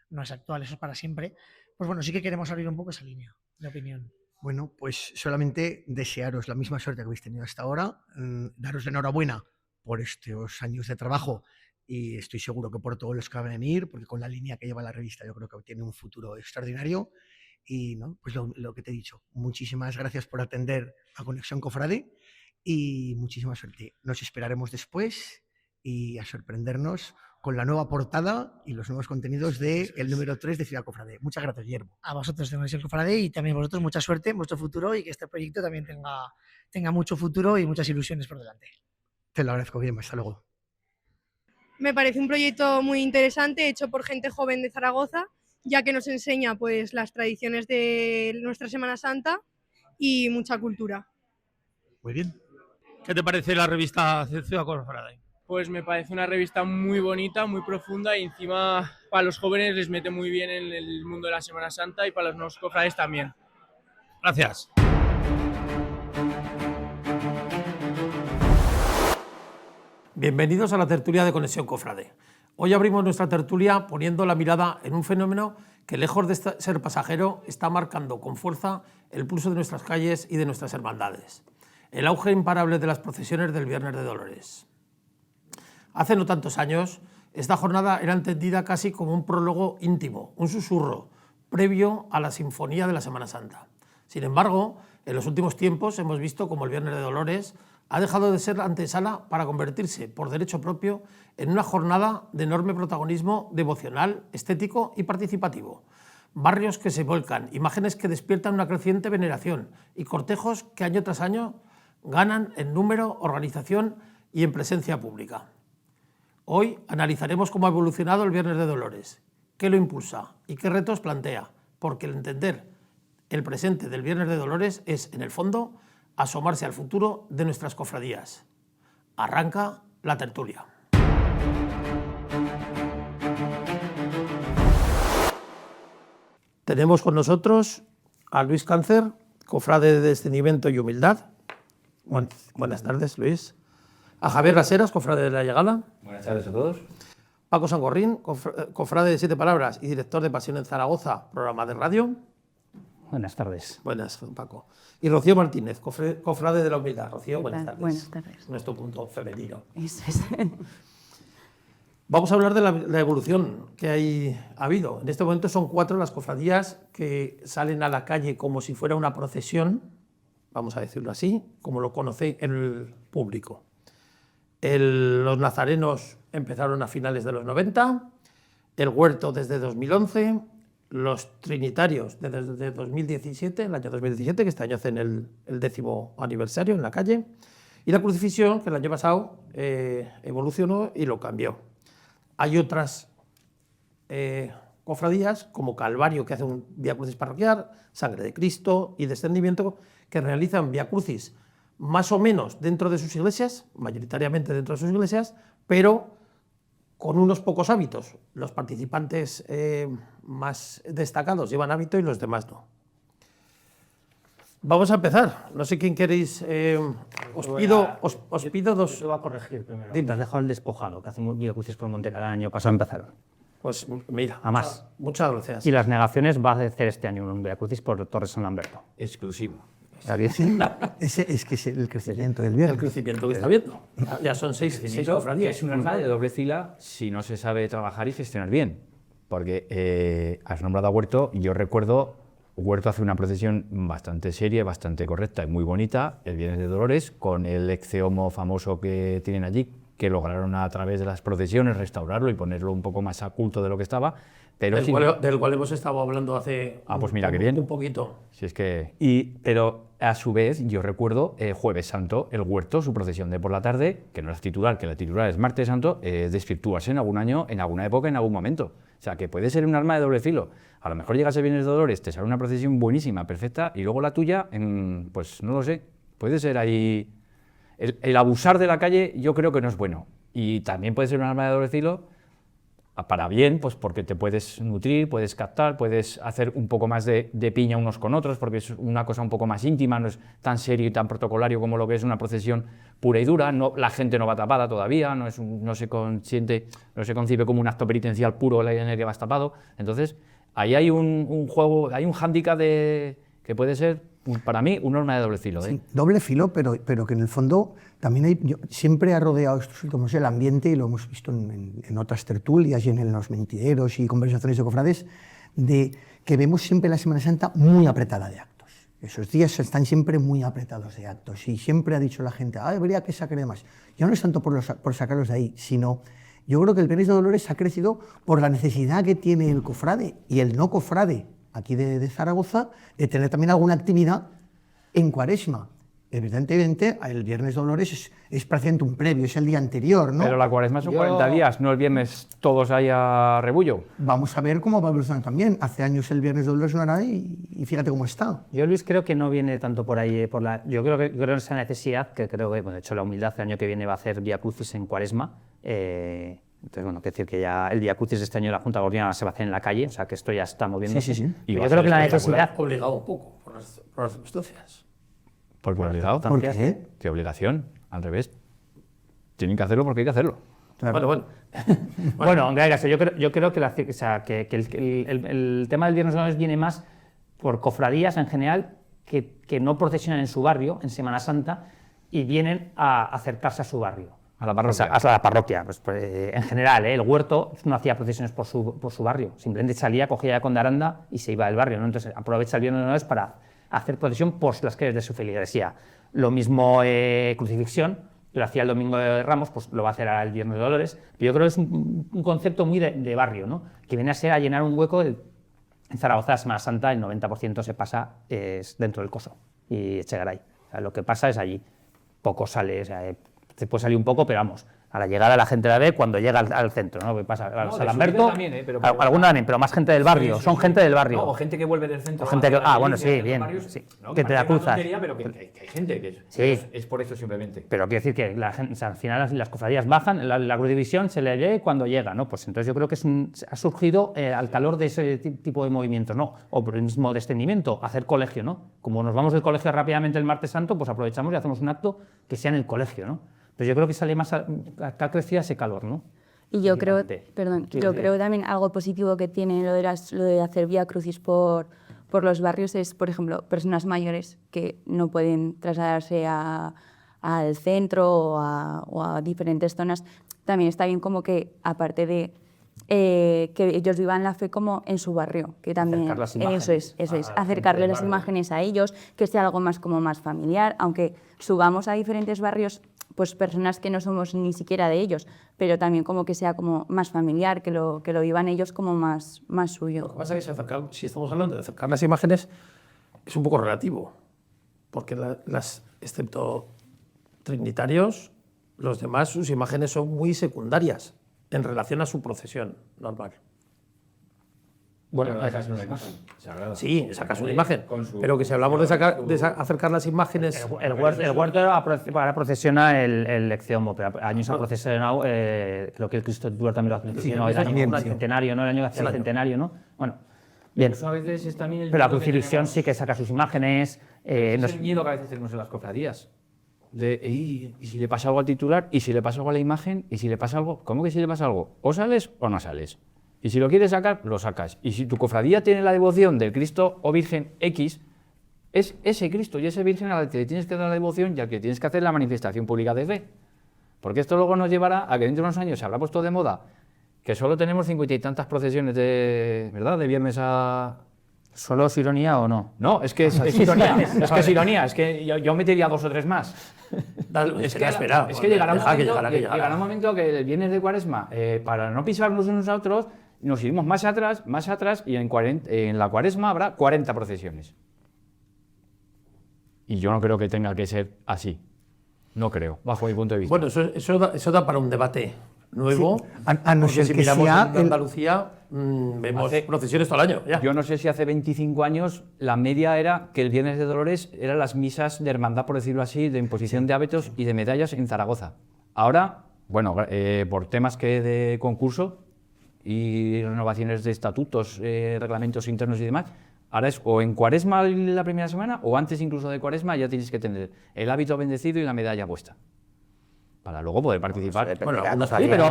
no es actual, eso es para siempre. Pues bueno, sí que queremos abrir un poco esa línea de opinión. Bueno, pues solamente desearos la misma suerte que habéis tenido hasta ahora, daros la enhorabuena por estos años de trabajo y estoy seguro que por todos los que van a venir, porque con la línea que lleva la revista yo creo que tiene un futuro extraordinario. Y ¿no? Pues lo que te he dicho, muchísimas gracias por atender a Conexión Cofrade y muchísima suerte. Nos esperaremos después y a sorprendernos con la nueva portada y los nuevos contenidos del número 3 de Ciudad Cofrade. Muchas gracias, Guillermo. A vosotros de Conexión Cofrade y también a vosotros mucha suerte en vuestro futuro y que este proyecto también tenga mucho futuro y muchas ilusiones por delante. Te lo agradezco, Guillermo. Hasta luego. Me parece un proyecto muy interesante hecho por gente joven de Zaragoza, ya que nos enseña pues las tradiciones de nuestra Semana Santa y mucha cultura. Muy bien. ¿Qué te parece la revista Ciudad Cofrade? Pues me parece una revista muy bonita, muy profunda y encima para los jóvenes les mete muy bien en el mundo de la Semana Santa y para los nuevos cofrades también. Gracias. Bienvenidos a la tertulia de Conexión Cofrade. Hoy abrimos nuestra tertulia poniendo la mirada en un fenómeno que, lejos de ser pasajero, está marcando con fuerza el pulso de nuestras calles y de nuestras hermandades. El auge imparable de las procesiones del Viernes de Dolores. Hace no tantos años, esta jornada era entendida casi como un prólogo íntimo, un susurro, previo a la sinfonía de la Semana Santa. Sin embargo, en los últimos tiempos hemos visto como el Viernes de Dolores ha dejado de ser antesala para convertirse, por derecho propio, en una jornada de enorme protagonismo devocional, estético y participativo. Barrios que se volcan, imágenes que despiertan una creciente veneración y cortejos que año tras año ganan en número, organización y en presencia pública. Hoy analizaremos cómo ha evolucionado el Viernes de Dolores, qué lo impulsa y qué retos plantea, porque el entender el presente del Viernes de Dolores es, en el fondo, asomarse al futuro de nuestras cofradías. Arranca la tertulia. Tenemos con nosotros a Luis Cáncer, cofrade de Descendimiento y Humildad. Buenas tardes, Luis. A Javier Raseras, cofrade de La Llegada. Buenas tardes a todos. Paco Sangorrín, cofrade de Siete Palabras y director de Pasión en Zaragoza, programa de radio. Buenas tardes. Buenas, Paco. Y Rocío Martínez, cofrade de La Humildad. Rocío, buenas tardes. Buenas tardes. Nuestro punto femenino. Eso es. Vamos a hablar de la evolución que ha habido. En este momento son 4 las cofradías que salen a la calle como si fuera una procesión, vamos a decirlo así, como lo conoce el público. Los nazarenos empezaron a finales de los 90, el huerto desde 2011, los trinitarios desde 2017, el año 2017, que este año hacen el 10º aniversario en la calle, y la crucifixión, que el año pasado evolucionó y lo cambió. Hay otras cofradías, como Calvario, que hace un Vía Crucis parroquial, Sangre de Cristo y Descendimiento, que realizan Vía Crucis más o menos dentro de sus iglesias, mayoritariamente dentro de sus iglesias, pero con unos pocos hábitos. Los participantes más destacados llevan hábito y los demás no. Vamos a empezar. No sé quién queréis. Os pido dos. Yo voy a corregir primero. Dime. Te has dejado el despojado, que hacemos Vía Crucis por Montera. El año pasado empezaron. Pues mira. A más. Muchas gracias. Y las negaciones va a hacer este año un Vía Crucis por Torres San Lamberto. Exclusivo. Es que es el crecimiento del viernes. El crecimiento que está viendo. Ya son seis cofradías. Es un arma de doble fila si no se sabe trabajar y gestionar bien. Porque has nombrado a Huerto y yo recuerdo, Huerto hace una procesión bastante seria, bastante correcta y muy bonita, el Viernes de Dolores, con el exceomo famoso que tienen allí, que lograron a través de las procesiones restaurarlo y ponerlo un poco más a culto de lo que estaba. Pero del cual hemos estado hablando hace pues mira, qué bien. Un poquito. Si es que, pero a su vez yo recuerdo Jueves Santo, el Huerto, su procesión de por la tarde, que no es titular, que la titular es Martes Santo, desvirtúase en algún año, en alguna época, en algún momento. O sea, que puede ser un arma de doble filo. A lo mejor llegas el Viernes de Dolores, te sale una procesión buenísima, perfecta, y luego la tuya, pues no lo sé, puede ser ahí... El abusar de la calle yo creo que no es bueno. Y también puede ser un arma de doble filo para bien, pues porque te puedes nutrir, puedes captar, puedes hacer un poco más de piña unos con otros, porque es una cosa un poco más íntima, no es tan serio y tan protocolario como lo que es una procesión pura y dura. No, la gente no va tapada todavía, no se concibe como un acto penitencial puro en el que vas tapado. Entonces, ahí hay un juego, hay un hándicap que puede ser, para mí, un arma de doble filo. Sí, doble filo, pero que en el fondo también siempre ha rodeado estos últimos el ambiente, y lo hemos visto en otras tertulias y en los mentideros y conversaciones de cofrades, de que vemos siempre la Semana Santa muy apretada de actos. Esos días están siempre muy apretados de actos y siempre ha dicho la gente, habría que sacar de más. Ya no es tanto por sacarlos de ahí, sino yo creo que el Viernes de Dolores ha crecido por la necesidad que tiene el cofrade y el no cofrade aquí de Zaragoza, de tener también alguna actividad en Cuaresma. Evidentemente, el Viernes de Dolores es prácticamente un previo, es el día anterior, ¿no? Pero la Cuaresma son 40 días, no el viernes todos ahí a rebullo. Vamos a ver cómo va evolucionando también. Hace años el Viernes de Dolores no era y fíjate cómo está. Yo, Luis, creo que no viene tanto por ahí, yo creo que esa necesidad, que creo que, de hecho, la humildad el año que viene va a hacer Vía Crucis en Cuaresma. Entonces, bueno, quiero decir que ya el Vía Crucis de este año la Junta Coordinadora se va a hacer en la calle, o sea que esto ya está moviéndose. Sí. Y yo creo que la necesidad... Obligado un poco por las circunstancias. ¿Por qué obligado? ¿Por qué? ¿Qué obligación? Al revés. Tienen que hacerlo porque hay que hacerlo. Claro. Bueno. Bueno, en caso, yo creo que, el tema del Viernes de Dolores viene más por cofradías en general que no procesionan en su barrio en Semana Santa y vienen a acercarse a su barrio. A la parroquia. O sea, a la parroquia. Pues, en general, el Huerto no hacía procesiones por su barrio, simplemente salía, cogía la Conde Aranda y se iba del barrio, ¿no? Entonces aprovecha el Viernes de Dolores para hacer procesión por las calles de su feligresía. Lo mismo crucifixión, lo hacía el Domingo de Ramos, pues lo va a hacer ahora el Viernes de Dolores. Yo creo que es un concepto muy de barrio, ¿no? Que viene a ser a llenar un hueco. En Zaragoza, la Semana Santa, el 90% se pasa dentro del Coso y Echegaray. O sea, lo que pasa es allí. Poco sale, o sea, se puede salir un poco, pero vamos, a la llegada la gente la ve cuando llega al centro, ¿no? Pasa al Salamberto, alguna también, pero más gente del barrio, son gente del barrio. No, o gente que vuelve del centro. O gente que, bueno, sí, bien, sí, ¿no? que te la cruzas. Pero que hay gente que es por eso simplemente. Pero quiero decir que la gente, o sea, al final las cofradías bajan, la crucivisión se le lee cuando llega, ¿no? Pues entonces yo creo que ha surgido al calor de ese tipo de movimientos, ¿no? O por el mismo descendimiento, hacer colegio, ¿no? Como nos vamos del colegio rápidamente el Martes Santo, pues aprovechamos y hacemos un acto que sea en el colegio, ¿no? Pues yo creo que sale más, acá crecía ese calor, ¿no? Y yo creo, creo también algo positivo que tiene lo de hacer Vía Crucis por los barrios es, por ejemplo, personas mayores que no pueden trasladarse al centro o a diferentes zonas. También está bien como que, aparte de que ellos vivan la fe como en su barrio, que también eso es, acercarles las imágenes a ellos, que sea algo más como más familiar, aunque subamos a diferentes barrios pues personas que no somos ni siquiera de ellos, pero también como que sea como más familiar, que lo vivan ellos como más suyo. Lo que pasa es que si estamos hablando de acercar las imágenes, es un poco relativo, porque excepto trinitarios, los demás sus imágenes son muy secundarias en relación a su procesión normal. Bueno, sacas una imagen sagrada. Sí, sacas una imagen, pero que si hablamos de acercar las imágenes... El huerto ahora procesiona el exceomo, pero años ha procesionado, creo que el Cristo titular también lo ha procesionado, el año centenario, ¿no? El año que hace el centenario, ¿no? Bueno, bien. Eso a veces es también pero la crucifixión sí que saca sus imágenes. Es el miedo que a veces tenemos en las cofradías. ¿Y si le pasa algo al titular? ¿Y si le pasa algo a la imagen? ¿Y si le pasa algo? ¿Cómo que si le pasa algo? ¿O sales o no sales? Y si lo quieres sacar, lo sacas. Y si tu cofradía tiene la devoción del Cristo o Virgen X, Es ese Cristo y ese Virgen al que le tienes que dar la devoción y al que tienes que hacer la manifestación pública de fe. Porque esto luego nos llevará a que dentro de unos años se habrá puesto de moda que solo tenemos 50 y tantas procesiones de, ¿verdad?, de viernes a... ¿Solo es ironía o no? No, es que es ironía. Es que es ironía. Es que yo metería 2 o 3 más. Es que llegará un momento que el viernes de Cuaresma, para no pisarnos unos a otros, nos iremos más atrás y en la Cuaresma habrá 40 procesiones. Y yo no creo que tenga que ser así. No creo, bajo mi punto de vista. Bueno, eso da para un debate nuevo. Sí, a no ser si que miramos sea en Andalucía, vemos procesiones todo el año. Ya. Yo no sé si hace 25 años la media era que el Viernes de Dolores eran las misas de hermandad, por decirlo así, de imposición de hábitos y de medallas en Zaragoza. Ahora, bueno, por temas de concurso y renovaciones de estatutos, reglamentos internos y demás, ahora es o en Cuaresma la primera semana o antes incluso de Cuaresma ya tienes que tener el hábito bendecido y la medalla puesta para luego poder participar. Bueno,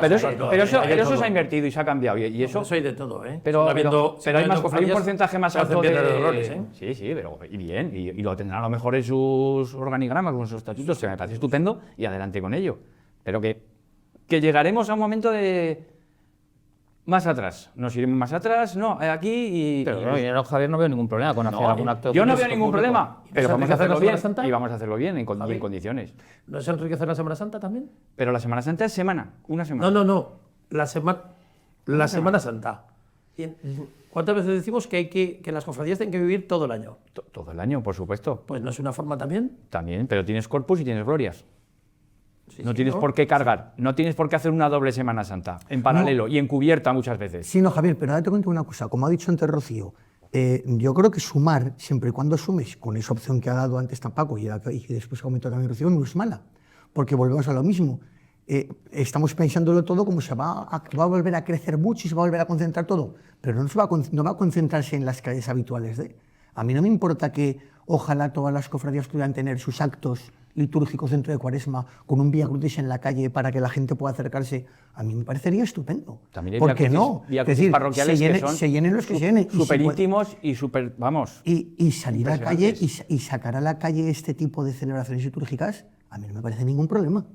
pero eso se ha invertido y se ha cambiado y eso hay de todo, ¿eh? Pero hay un porcentaje más alto de errores, ¿eh? Sí, pero y bien, y lo tendrán a lo mejor en sus organigramas, con sus estatutos, que me parece estupendo y adelante con ello. Pero que llegaremos a un momento de más atrás, nos iremos más atrás, no, aquí y... Pero yo, Javier, no veo ningún problema con hacer algún acto... Yo no veo ningún problema, pero vamos a hacerlo bien Santa? y vamos a hacerlo bien en condiciones. ¿No es enriquecer la Semana Santa también? Pero la Semana Santa es una semana. No, la Semana Santa. ¿Cuántas veces decimos que las cofradías tienen que vivir todo el año? Todo el año, por supuesto. Pues ¿no es una forma también? También, pero tienes corpus y tienes glorias. No tienes por qué cargar, no tienes por qué hacer una doble Semana Santa, en paralelo y encubierta muchas veces. Sí, no, Javier, pero ahora te cuento una cosa. Como ha dicho antes Rocío, yo creo que sumar, siempre y cuando sumes con esa opción que ha dado antes Paco y después ha comentado también Rocío, no es mala, porque volvemos a lo mismo. Estamos pensándolo todo como va a volver a crecer mucho y se va a volver a concentrar todo, pero no va a concentrarse en las calles habituales. A mí no me importa que ojalá todas las cofradías pudieran tener sus actos litúrgicos dentro de Cuaresma, con un Vía Crucis en la calle para que la gente pueda acercarse. A mí me parecería estupendo. También hay ¿por qué no? Es decir, parroquiales se llenen los que se llenen. Súper íntimos y súper, vamos... Y salir a la calle y sacar a la calle este tipo de celebraciones litúrgicas, a mí no me parece ningún problema.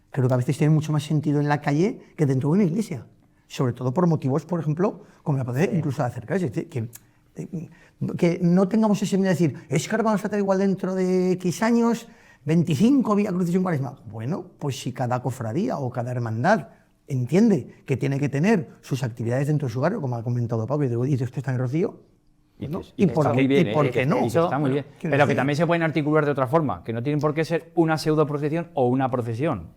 Creo que a veces tiene mucho más sentido en la calle que dentro de una iglesia. Sobre todo por motivos, por ejemplo, como la poder incluso acercarse. Que no tengamos ese miedo de decir, es que ahora vamos a estar igual dentro de X años, 25 Vía Crucis en Cuaresma. Bueno, pues si cada cofradía o cada hermandad entiende que tiene que tener sus actividades dentro de su barrio, como ha comentado Pablo y después también Rocío, ¿y por qué no? Está muy bien. Pero que también se pueden articular de otra forma, que no tienen por qué ser una pseudo procesión o una procesión.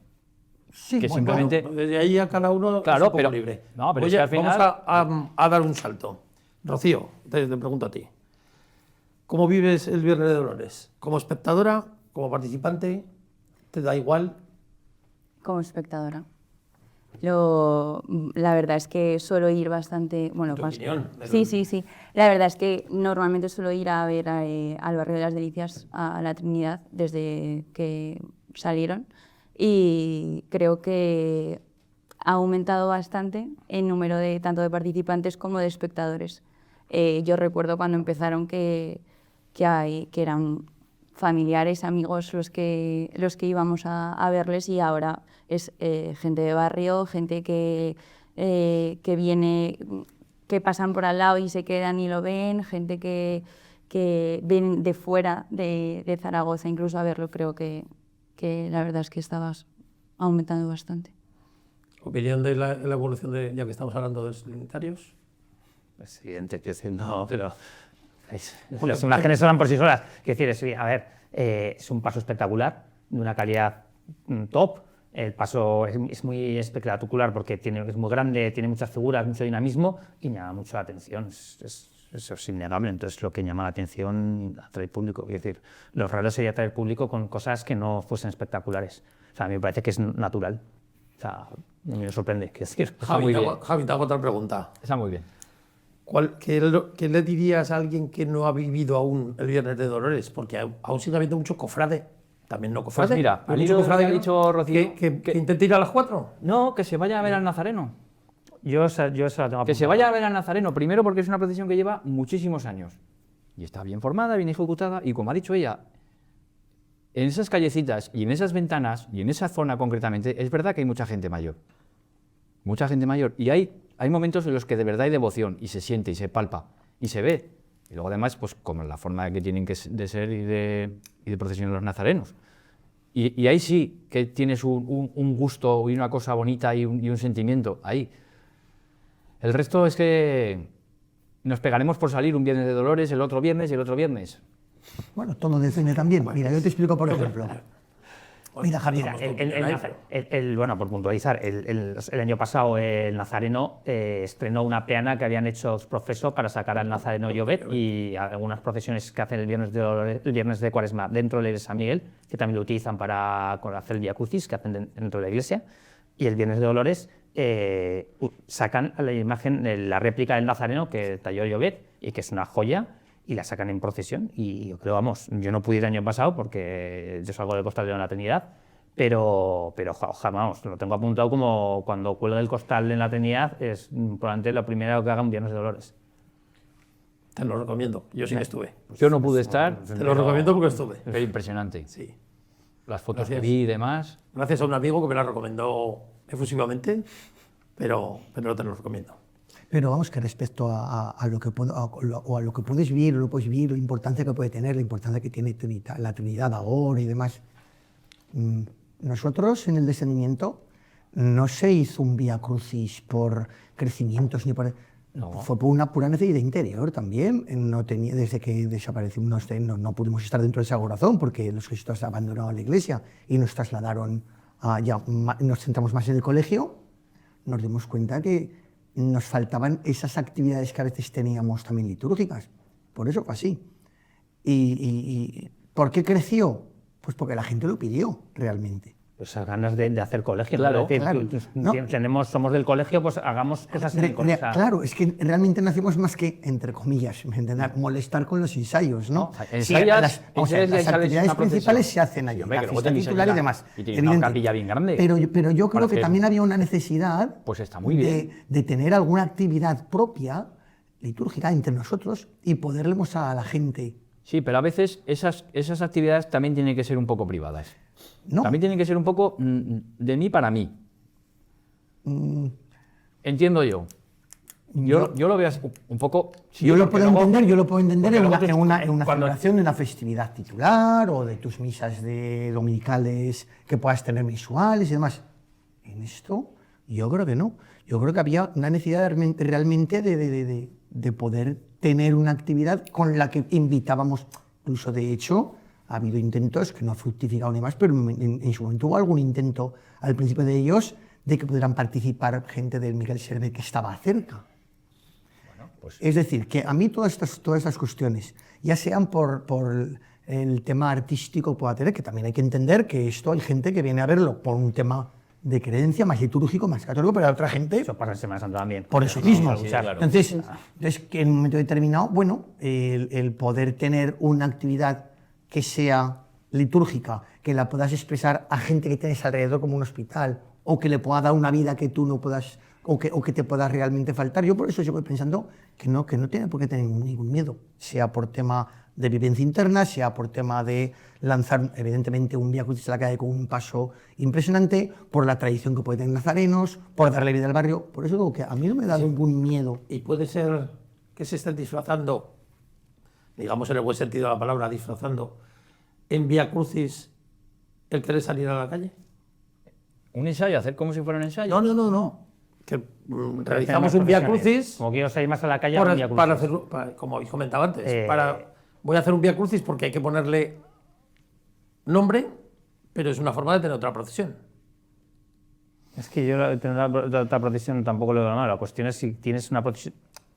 Sí, que simplemente... desde ahí a cada uno claro, es un poco libre. No, pero oye, es que al final... vamos a dar un salto. Rocío, te pregunto a ti. ¿Cómo vives el Viernes de Dolores? ¿Como espectadora? ¿Como participante? ¿Te da igual? Como espectadora. La verdad es que suelo ir bastante... Bueno, ¿Tu opinión? Sí. La verdad es que normalmente suelo ir a ver al Barrio de las Delicias, a la Trinidad, desde que salieron. Y creo que ha aumentado bastante el número tanto de participantes como de espectadores. Yo recuerdo cuando empezaron que eran familiares, amigos los que íbamos a verles, y ahora es gente de barrio, gente que viene, que pasan por al lado y se quedan y lo ven, gente que ven de fuera de Zaragoza incluso a verlo. Creo que la verdad es que estabas aumentando bastante. ¿Opinión de la evolución ya que estamos hablando de los trinitarios? Es evidente que no, pero las imágenes son por sí solas. Quiero decir, es un paso espectacular, de una calidad top. El paso es muy espectacular porque es muy grande, tiene muchas figuras, mucho dinamismo y llama mucho la atención. Eso es innegable. Entonces, lo que llama la atención atrae público. Es decir, lo raro sería atraer público con cosas que no fuesen espectaculares. O sea, a mí me parece que es natural. O sea, a mí me sorprende. Javi, te hago otra pregunta. Está muy bien. ¿Qué le dirías a alguien que no ha vivido aún el Viernes de Dolores? Porque aún sigue habiendo mucho cofrade. También no cofrade. Pues mira, al hilo que ha dicho Rocío... ¿Que intente ir a las 4? No, que se vaya a ver al Nazareno. Yo esa la tengo que se vaya a ver al Nazareno, primero porque es una procesión que lleva muchísimos años. y está bien formada, bien ejecutada, y como ha dicho ella, en esas callecitas y en esas ventanas y en esa zona concretamente, es verdad que hay mucha gente mayor. Mucha gente mayor. Y hay momentos en los que de verdad hay devoción y se siente y se palpa y se ve. Y luego además, pues como la forma que tienen de ser y de procesión los nazarenos. Y ahí sí que tienes un gusto y una cosa bonita y un sentimiento ahí. El resto es que nos pegaremos por salir un viernes de Dolores, el otro viernes y el otro viernes. Bueno, todo depende también. Mira, yo te explico, por ejemplo. Mira, Javier. Bueno, por puntualizar, el año pasado el Nazareno estrenó una peana que habían hecho los profesos para sacar al Nazareno Llobet, y algunas procesiones que hacen el viernes de Cuaresma dentro de San Miguel, que también lo utilizan para hacer el Vía Crucis, que hacen dentro de la iglesia, y el viernes de Dolores sacan la imagen, la réplica del Nazareno que talló Llobet, y que es una joya, y la sacan en procesión. Y yo creo, vamos, yo no pude ir el año pasado porque yo salgo del costal de la Trinidad, pero vamos, lo tengo apuntado como cuando cuelgue el costal en la Trinidad, es probablemente lo primero que haga un Viernes de Dolores. Te lo recomiendo, yo sí estuve. Yo no pude estar. Te lo recomiendo porque estuve. Pero impresionante. Sí. Las fotos que vi y demás. Gracias a un amigo que me la recomendó efusivamente, pero te lo recomiendo. Pero vamos, que respecto a lo que puedes vivir, o lo puedes vivir, la importancia que puede tener, la importancia que tiene la Trinidad ahora y demás. Nosotros en el descendimiento no se hizo un Vía Crucis por crecimientos ni por... No. Fue por una pura necesidad interior también. Desde que desapareció, no pudimos estar dentro del Sagrado Corazón porque los jesuitas abandonaron la iglesia y nos trasladaron nos centramos más en el colegio. Nos dimos cuenta que nos faltaban esas actividades que a veces teníamos también litúrgicas. Por eso fue así. ¿Y por qué creció? Pues porque la gente lo pidió realmente. Pues esas ganas de hacer colegio. Claro, Somos del colegio, pues hagamos cosas en el colegio. Claro, es que realmente no hacemos más que, entre comillas, molestar con los ensayos, ¿no? Ensayas, las actividades principales se hacen allí, la fiesta titular y demás. Y tienes una capilla bien grande. Pero yo creo que también había una necesidad pues está muy bien. de tener alguna actividad propia, litúrgica, entre nosotros y poderle mostrar a la gente. Sí, pero a veces esas actividades también tienen que ser un poco privadas. No. También tienen que ser un poco de mí para mí. Entiendo yo. Yo lo veo un poco... Sí, yo lo puedo entender en una celebración de una festividad titular o de tus misas dominicales que puedas tener mensuales y demás. En esto, yo creo que no. Yo creo que había una necesidad realmente de poder tener una actividad con la que invitábamos. Incluso, de hecho, ha habido intentos que no han fructificado ni más, pero en su momento hubo algún intento al principio de ellos de que pudieran participar gente del Miguel Servet que estaba cerca. Bueno, pues... Es decir, que a mí todas estas cuestiones, ya sean por el tema artístico que pueda tener, que también hay que entender que esto hay gente que viene a verlo por un tema de creencia más litúrgico, más católico, pero hay otra gente... Eso pasa en Semana Santa también. Por eso mismo. Sí, claro. Entonces, que en un momento determinado, bueno, el poder tener una actividad que sea litúrgica, que la puedas expresar a gente que tienes alrededor como un hospital, o que le pueda dar una vida que tú no puedas, o que te pueda realmente faltar. Yo por eso sigo pensando que no tiene por qué tener ningún miedo, sea por tema de vivencia interna, sea por tema de lanzar, evidentemente, un Vía Crucis a la calle con un paso impresionante, por la tradición que puede tener nazarenos, por darle vida al barrio. Por eso digo que a mí no me da ningún miedo. Y puede ser que se estén disfrazando, digamos en el buen sentido de la palabra, disfrazando, en Vía Crucis el querer salir a la calle. ¿Un ensayo? ¿Hacer como si fuera un ensayo? No. Que realizamos un Vía Crucis. Como quiero salir más a la calle, para hacerlo, como habéis comentado antes, voy a hacer un Vía Crucis porque hay que ponerle nombre, pero es una forma de tener otra procesión. Es que yo tener otra procesión tampoco lo veo mal. La cuestión es si tienes una procesión.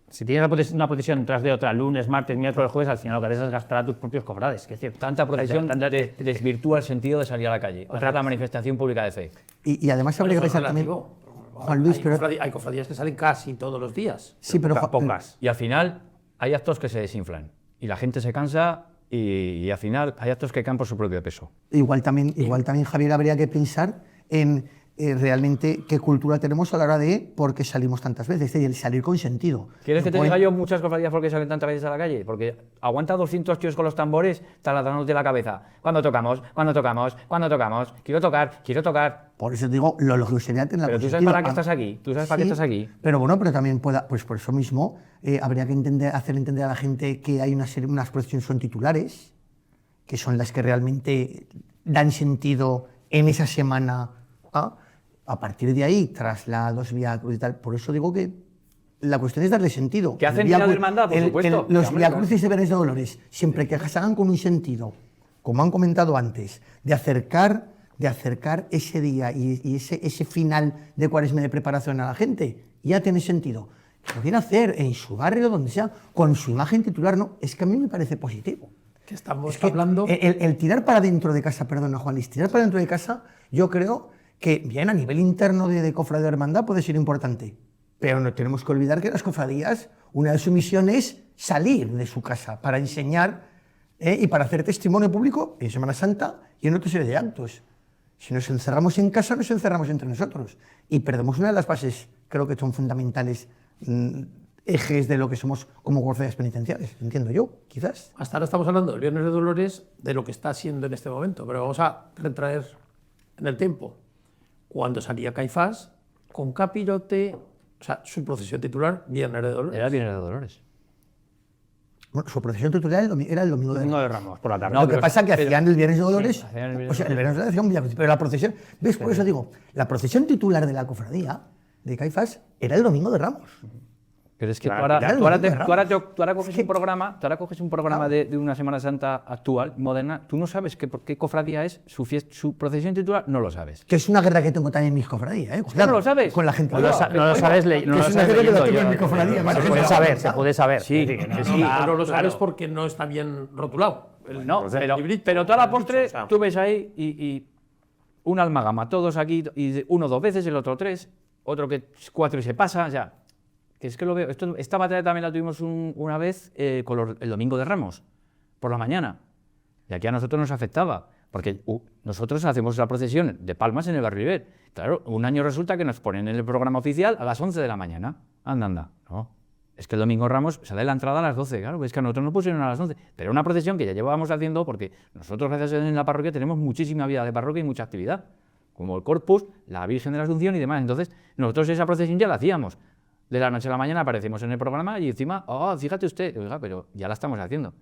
Si tienes una procesión tras de otra, lunes, martes, miércoles, jueves, al final lo que haces es gastar a tus propios cofrades. Es decir, tanta procesión desvirtúa el sentido de salir a la calle. Otra es la manifestación pública de fe. Y además habría que pensar también... Juan Luis, hay cofradías que salen casi todos los días. Sí, pero pocas. Y al final hay actos que se desinflan. Y la gente se cansa y al final hay actos que caen por su propio peso. Igual también, Javier, habría que pensar en realmente qué cultura tenemos a la hora de por qué salimos tantas veces, es decir, el salir con sentido. ¿Quieres que te diga yo muchas cofradías por qué salen tantas veces a la calle? Porque aguanta 200 tíos con los tambores taladrándote la cabeza. ¿Cuándo tocamos? ¿Cuándo tocamos? ¿Cuándo tocamos? Quiero tocar, quiero tocar. Por eso digo, lo lógico sería tener Pero tú sabes para qué estás aquí, tú sabes para qué estás aquí. Pero bueno, pero también pues por eso mismo habría que hacer entender a la gente que hay unas procesiones son titulares, que son las que realmente dan sentido en esa semana. A partir de ahí, traslados, Vía Cruz y tal. Por eso digo que la cuestión es darle sentido. ¿Qué hacen la hermandad, por supuesto? Los Vía Crucis de Viernes de Dolores, siempre que se hagan con un sentido, como han comentado antes, de acercar ese día y ese final de Cuaresma de preparación a la gente, ya tiene sentido. Que lo quiera hacer en su barrio, donde sea, con su imagen titular, no, es que a mí me parece positivo. Que estamos hablando... El tirar para dentro de casa, perdona Juanis, tirar para dentro de casa, yo creo que bien a nivel interno de cofradía de hermandad puede ser importante, pero no tenemos que olvidar que las cofradías, una de sus misiones es salir de su casa para enseñar y para hacer testimonio público en Semana Santa y en otra serie de actos. Si nos encerramos en casa, nos encerramos entre nosotros y perdemos una de las bases, creo que son fundamentales, ejes de lo que somos como cofradías penitenciales, entiendo yo, quizás. Hasta ahora estamos hablando del Viernes de Dolores, de lo que está siendo en este momento, pero vamos a retraer en el tiempo. Cuando salía Caifás, con capirote, o sea, su procesión titular, Viernes de Dolores. Era Viernes de Dolores. Bueno, su procesión titular era el Domingo de Ramos, por la tarde. Lo que pasa es que hacían el Viernes de Dolores, Sí, hacían el Viernes o sea, el Viernes de Dolores hacían un Vía Crucis, pero la procesión, ¿ves? Por eso digo, la procesión titular de la cofradía de Caifás era el Domingo de Ramos. Pero es que tú ahora coges un programa de una Semana Santa actual, moderna, tú no sabes qué cofradía es, su procesión titular no lo sabes. Que es una guerra que tengo también en mis cofradías, ¿eh? ¿No lo sabes? Con la gente. No lo sabes leyendo. Es una guerra que la tengo en mi cofradía. Se puede saber. Sí, no lo sabes porque no está bien rotulado. No, pero tú a la postre, tú ves ahí y una almagama, todos aquí, y uno 2 veces, el otro 3, otro que 4 y se pasa, ya. Que es que lo veo. Esta batalla también la tuvimos una vez con el Domingo de Ramos, por la mañana. Y aquí a nosotros nos afectaba, porque nosotros hacemos la procesión de palmas en el Barrio Iber. Claro, un año resulta que nos ponen en el programa oficial a las 11 de la mañana. Anda. No, es que el Domingo de Ramos sale la entrada a las 12. Claro, es que a nosotros nos pusieron a las 11. Pero una procesión que ya llevábamos haciendo, porque nosotros, gracias a Dios, en la parroquia tenemos muchísima vida de parroquia y mucha actividad, como el Corpus, la Virgen de la Asunción y demás. Entonces, nosotros esa procesión ya la hacíamos. De la noche a la mañana aparecemos en el programa y encima, fíjate usted, oiga, pero ya la estamos haciendo.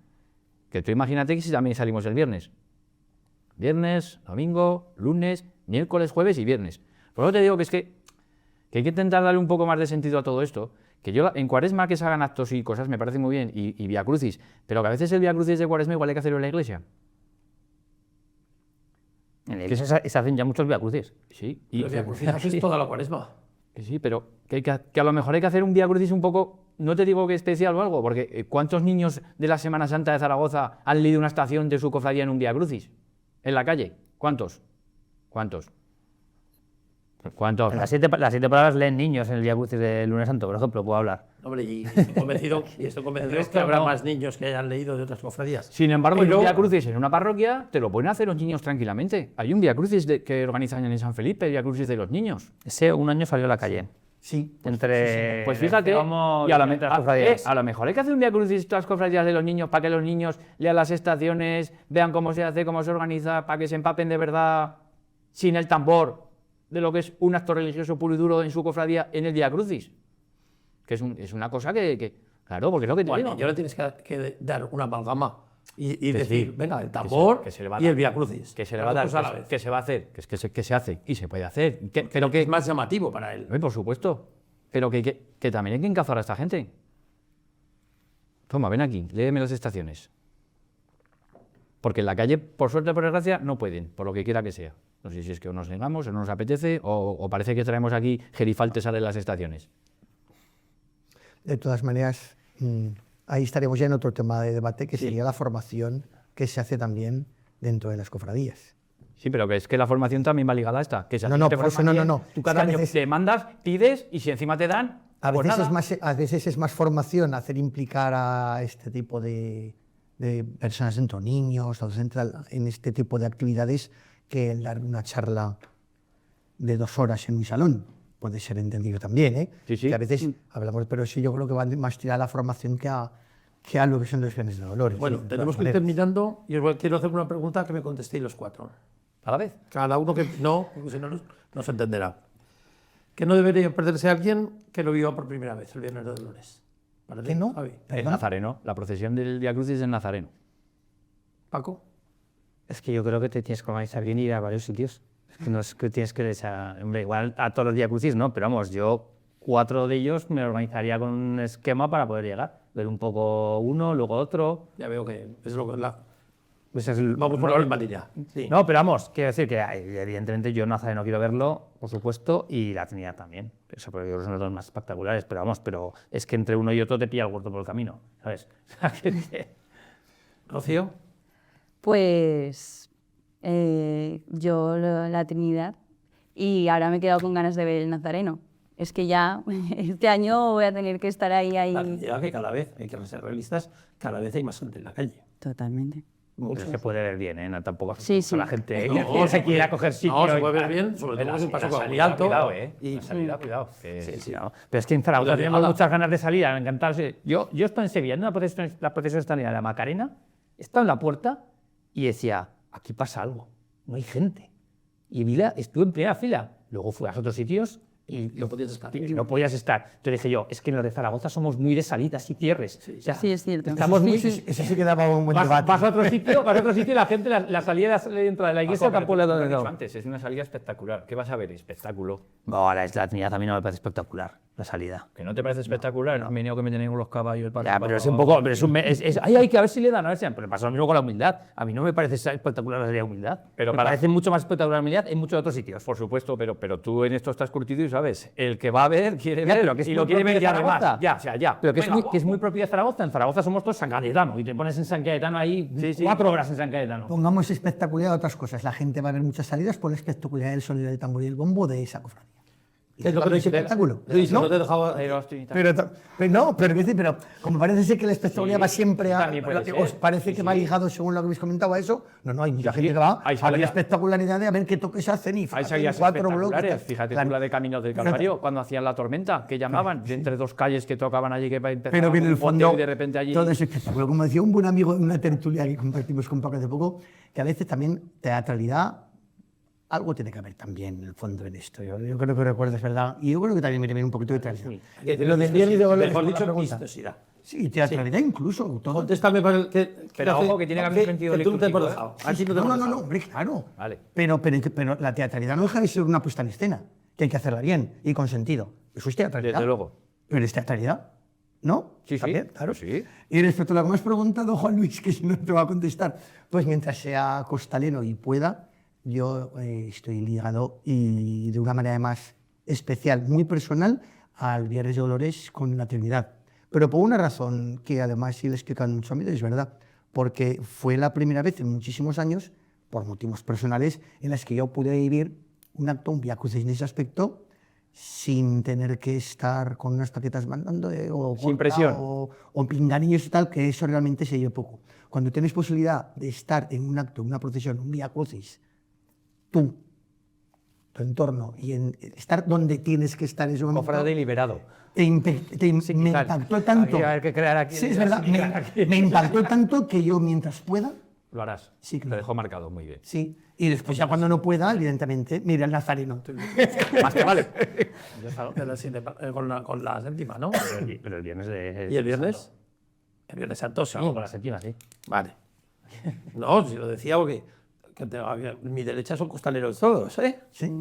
Que tú imagínate que si también salimos el viernes. Viernes, domingo, lunes, miércoles, jueves y viernes. Por eso te digo que es que hay que intentar darle un poco más de sentido a todo esto. Que yo en Cuaresma que se hagan actos y cosas me parece muy bien, y Vía Crucis, pero que a veces el Vía Crucis de Cuaresma igual hay que hacerlo en la iglesia. En la iglesia se hacen ya muchos Vía Crucis. Sí. Y el Vía Crucis haces toda la Cuaresma. Que sí, pero que a lo mejor hay que hacer un Vía Crucis un poco, no te digo que especial o algo, porque ¿cuántos niños de la Semana Santa de Zaragoza han leído una estación de su cofradía en un Vía Crucis? ¿En la calle? ¿Cuántos? Las 7 palabras leen niños en el Vía Crucis de Lunes Santo, por ejemplo, puedo hablar. Hombre, y estoy convencido que habrá más niños que hayan leído de otras cofradías. Sin embargo, el Vía Crucis en una parroquia te lo pueden hacer los niños tranquilamente. Hay un Vía Crucis que organizan en San Felipe, el Vía Crucis de los niños. Ese un año salió a la calle. Sí. Pues fíjate, y a lo mejor hay que hacer un Vía Crucis todas las cofradías de los niños para que los niños lean las estaciones, vean cómo se hace, cómo se organiza, para que se empapen de verdad, sin el tambor, de lo que es un acto religioso puro y duro en su cofradía en el Vía Crucis. Que es una cosa que claro, porque es lo que te digo. Y ahora tienes que dar una amalgama y decir, venga, el tambor y el Vía Crucis. Que se le va a dar, que se va a hacer, que se hace y se puede hacer. Pero que es más llamativo para él. Por supuesto. Pero que también hay que encazar a esta gente. Toma, ven aquí, léeme las estaciones. Porque en la calle, por suerte o por desgracia, no pueden, por lo que quiera que sea. No sé si es que o nos negamos, o no nos apetece, o parece que traemos aquí gerifaltes a las estaciones. De todas maneras, ahí estaríamos ya en otro tema de debate, que sería la formación que se hace también dentro de las cofradías. Sí, pero que es que la formación también va ligada a esta. Que no. Tú cada año te mandas, pides, y si encima te dan, a pues veces, a veces es más formación hacer implicar a este tipo de personas dentro, niños, en este tipo de actividades, que el dar una charla de 2 horas en un salón. Puede ser entendido también, ¿eh? Sí, sí. Que a veces hablamos, pero sí, yo creo que va más tirada a la formación que a lo que son los viernes de dolores. Bueno, sí, tenemos que ir terminando y os quiero hacer una pregunta que me contestéis los 4. ¿A la vez? Cada uno que no, porque si no, no se entenderá. ¿Que no debería perderse alguien que lo viva por primera vez el viernes de dolores? ¿Qué no? El Nazareno, la procesión del Vía Crucis del Nazareno. Paco. Es que yo creo que te tienes que organizar bien y ir a varios sitios. Es que no es que tienes que hombre, igual a todos los Vía Crucis, ¿no? Pero vamos, yo 4 de ellos me organizaría con un esquema para poder llegar. Ver un poco uno, luego otro. Ya veo que es lo que vamos por la misma línea. Sí. No, pero vamos, quiero decir que evidentemente yo Nazareno quiero verlo, por supuesto, y la Trinidad también. Eso, porque yo creo que son los 2 más espectaculares, pero vamos, pero es que entre uno y otro te pilla el huerto por el camino, ¿sabes? Rocío. Pues yo la Trinidad, y ahora me he quedado con ganas de ver el Nazareno. Es que ya este año voy a tener que estar ahí. Ya que cada vez, hay que ser realistas, cada vez hay más gente en la calle. Totalmente. Pero se puede ver bien, ¿eh? No, tampoco sí, sí. la gente No, se quiere coger sitio. No, se puede ver bien, sobre todo si el paso con muy alto. Cuidado, ¿eh? Y salida, cuidado. Sí. No. Pero es que en Zaragoza tenemos muchas ganas de salir, encantados. Yo estoy en Sevilla, en la procesión de la Macarena, estaba en la puerta y decía, aquí pasa algo, no hay gente. Y estuve en primera fila, luego fui a otros sitios y no podías estar. Entonces dije yo, es que en lo de Zaragoza somos muy de salidas y cierres. Sí, es cierto. Estamos muy... Eso sí que daba un buen debate. Vas a otro sitio y la gente, la salida dentro de la iglesia tampoco le da nada. Antes, es una salida espectacular. ¿Qué vas a ver? Espectáculo. No, la Trinidad también no me parece espectacular, la salida. ¿Que no te parece espectacular? No. Venido que me tenéis con los caballos. Ya, pero es un poco... Hay que a ver si le dan, a ver si... Pero pasa lo mismo con la humildad. A mí no me parece espectacular la salida de humildad. Me parece mucho más espectacular la humildad en muchos otros sitios. Por supuesto, pero tú en esto estás curtido y sabes, el que va a ver quiere ver y lo quiere ver ya además. Ya. Pero que es muy propio de Zaragoza. En Zaragoza somos todos San Cayetano y te pones en San Cayetano ahí 4 horas en San Cayetano. Pongamos espectacularidad a otras cosas. La gente va a ver muchas salidas por la espectacularidad del sonido del tambor y el bombo de esa cofradía. ¿Qué es lo que no espectáculo? No te dejaba... Pero como parece ser que la espectacularidad va siempre a... ¿Os parece que va ligado, según lo que habéis comentado, a eso? No, hay mucha gente que va a ver espectacularidad de a ver qué toques hacen y hay salidas 4 bloques. Fíjate tú la de Caminos del Calvario, cuando hacían la tormenta, que llamaban entre 2 calles que tocaban allí, que empezaba pero en el fondo, y de repente allí... todo es espectáculo. Como decía un buen amigo en una tertulia que compartimos con Paco hace poco, que a veces también teatralidad... Algo tiene que haber también en el fondo en esto. Yo creo que recuerdas, ¿verdad? Y yo creo que también me un poquito de teatralidad. Lo del día y de golpe, mejor dicho, vistosidad. Sí, teatralidad incluso. Todo. Contéstame para el que... Pero ojo, que tiene que haber sentido que tú no te has dejado. No, hombre, claro. Vale. Pero la teatralidad no deja de ser una puesta en escena, que hay que hacerla bien y con sentido. Eso es teatralidad. Desde luego. Pero es teatralidad, ¿no? Sí, ¿también? Claro. Sí. Y respecto a lo que me has preguntado, Juan Luis, que si no te va a contestar, pues mientras sea costalero y pueda, yo estoy ligado y de una manera más especial, muy personal, al Viernes de Dolores con la Trinidad. Pero por una razón que además sí le explican mucho a mí, es verdad, porque fue la primera vez en muchísimos años, por motivos personales, en las que yo pude vivir un acto, un Vía Crucis en ese aspecto, sin tener que estar con unas tarjetas mandando sin presión o pinganillos y tal, que eso realmente se lleva poco. Cuando tienes posibilidad de estar en un acto, una procesión, un Vía Crucis, tu entorno y en estar donde tienes que estar en ese momento. Cofrade liberado. Me impactó tanto. Sí, es verdad. Me impactó tanto que yo, mientras pueda. Lo harás. Sí, claro. Lo dejo marcado muy bien. Sí. Y después, ya cuando no pueda, evidentemente, mira el Nazareno. Más que vale. Con la séptima, ¿no? Pero el viernes de. ¿Y el viernes? El viernes santo, sí. No, con la séptima, sí. Vale. No, si lo decía porque. Mi derecha son costaleros todos, ¿eh? Sí.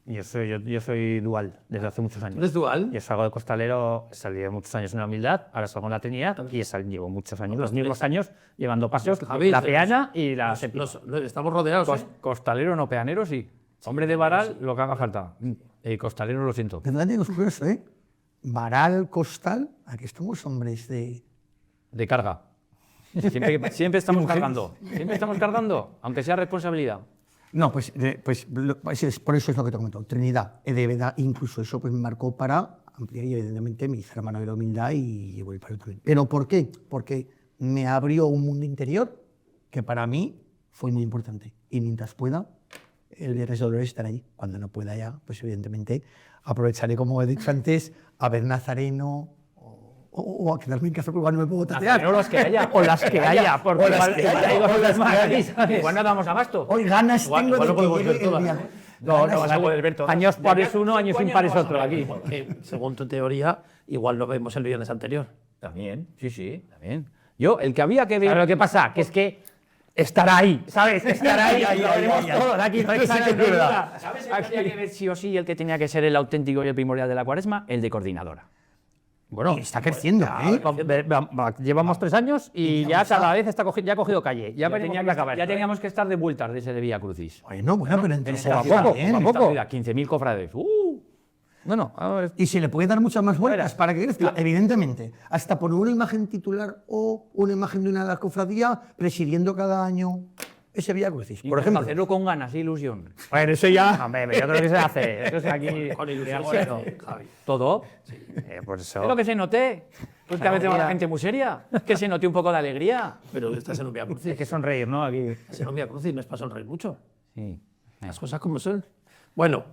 Yo soy dual desde hace muchos años. ¿Eres dual? Yo salgo de costalero, salí muchos años en la humildad, ahora salgo en la Trinidad y llevo muchos años, los mismos años, llevando paseos, la peana y la séptima. Estamos rodeados. Costalero, no peanero, sí. Hombre de varal, lo que haga falta. Costalero, lo siento. ¿Verdad? Es curioso, ¿eh? Varal, costal, aquí estamos hombres de... De carga. Siempre estamos cargando. Siempre estamos cargando, aunque sea responsabilidad. No, pues por eso es lo que te comento. Trinidad, de verdad, incluso eso pues me marcó para ampliar y evidentemente mi hermano de la humildad y llevo el palo también. ¿Pero por qué? Porque me abrió un mundo interior que para mí fue muy importante. Y mientras pueda, el Viernes de Dolores estaré allí. Cuando no pueda ya, pues evidentemente aprovecharé, como he dicho antes, a ver Nazareno o a quedarme en casa porque igual no me puedo tatear. No los que haya, o las que haya, porque igual no damos abasto. Hoy ganas tengo igual de no podemos que ver llegue el todas. viernes. No vas a poder ver todo. Años pares uno, años impares otro aquí. Porque, según tu teoría, igual lo vemos el viernes anterior. También, sí, también. Yo, el que había que ver... ¿Sabes lo que pasa? Que es que estará ahí, ¿sabes? Estará ahí, Ahí, lo ahí, veremos ahí. todos aquí. No hay Eso sí que es verdad. ¿Sabes el que tenía que ver sí o sí, el que tenía que ser el auténtico y el primordial de la Cuaresma? El de coordinadora. Bueno, está creciendo, ¿eh? Llevamos 3 años y ya cada vez ya ha cogido calle. Ya teníamos que estar de vueltas desde de Vía Crucis. Bueno, pero entonces poco a poco, bien. poco a poco. 15.000 cofrades. Bueno, a ver. Y se le puede dar muchas más vueltas para que crezca, evidentemente. Hasta poner una imagen titular o una imagen de una cofradía presidiendo cada año ese Vía Crucis, por ejemplo. Hacerlo con ganas y ilusión. Bueno, eso ya... Hombre, yo creo que se hace. Eso es aquí Con ilusión. Javi. ¿Todo? Por eso. Es lo que se noté. Pues que a veces va la gente muy seria. Que se note un poco de alegría. Pero estás en un Vía Crucis. Es que sonreír, ¿no? Aquí. Estás en un Vía Crucis, no es para sonreír mucho. Sí. Las cosas como son. Bueno,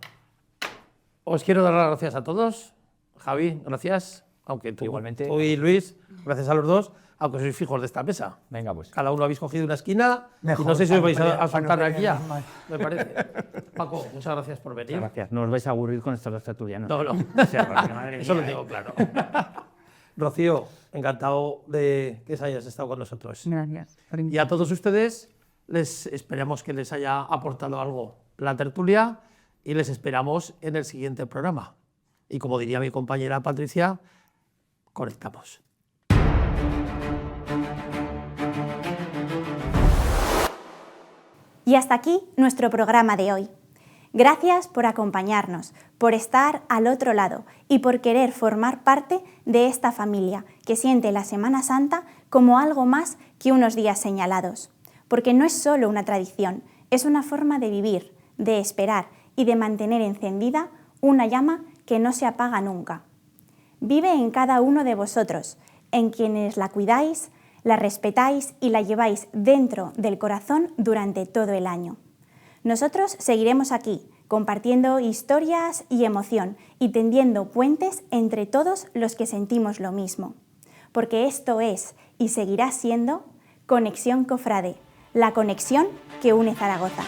os quiero dar las gracias a todos. Javi, gracias. Aunque tú, igualmente. Tú y Luis, gracias a los dos, aunque sois fijos de esta mesa. Venga, pues. Cada uno habéis cogido una esquina Mejor, y no sé si os vais para a soltar no aquí ya. pelearnos más. Me parece. Paco, muchas gracias por venir. Gracias. No os vais a aburrir con estos dos tertulianos. No, no. O sea, porque, madre Eso lo mía, tengo claro. Rocío, encantado de que hayas estado con nosotros. Gracias. Y a todos ustedes, les esperamos que les haya aportado algo la tertulia y les esperamos en el siguiente programa. Y como diría mi compañera Patricia, conectamos. Y hasta aquí nuestro programa de hoy. Gracias por acompañarnos, por estar al otro lado y por querer formar parte de esta familia que siente la Semana Santa como algo más que unos días señalados. Porque no es solo una tradición, es una forma de vivir, de esperar y de mantener encendida una llama que no se apaga nunca. Vive en cada uno de vosotros, en quienes la cuidáis, la respetáis y la lleváis dentro del corazón durante todo el año. Nosotros seguiremos aquí, compartiendo historias y emoción y tendiendo puentes entre todos los que sentimos lo mismo. Porque esto es y seguirá siendo Conexión Cofrade, la conexión que une Zaragoza.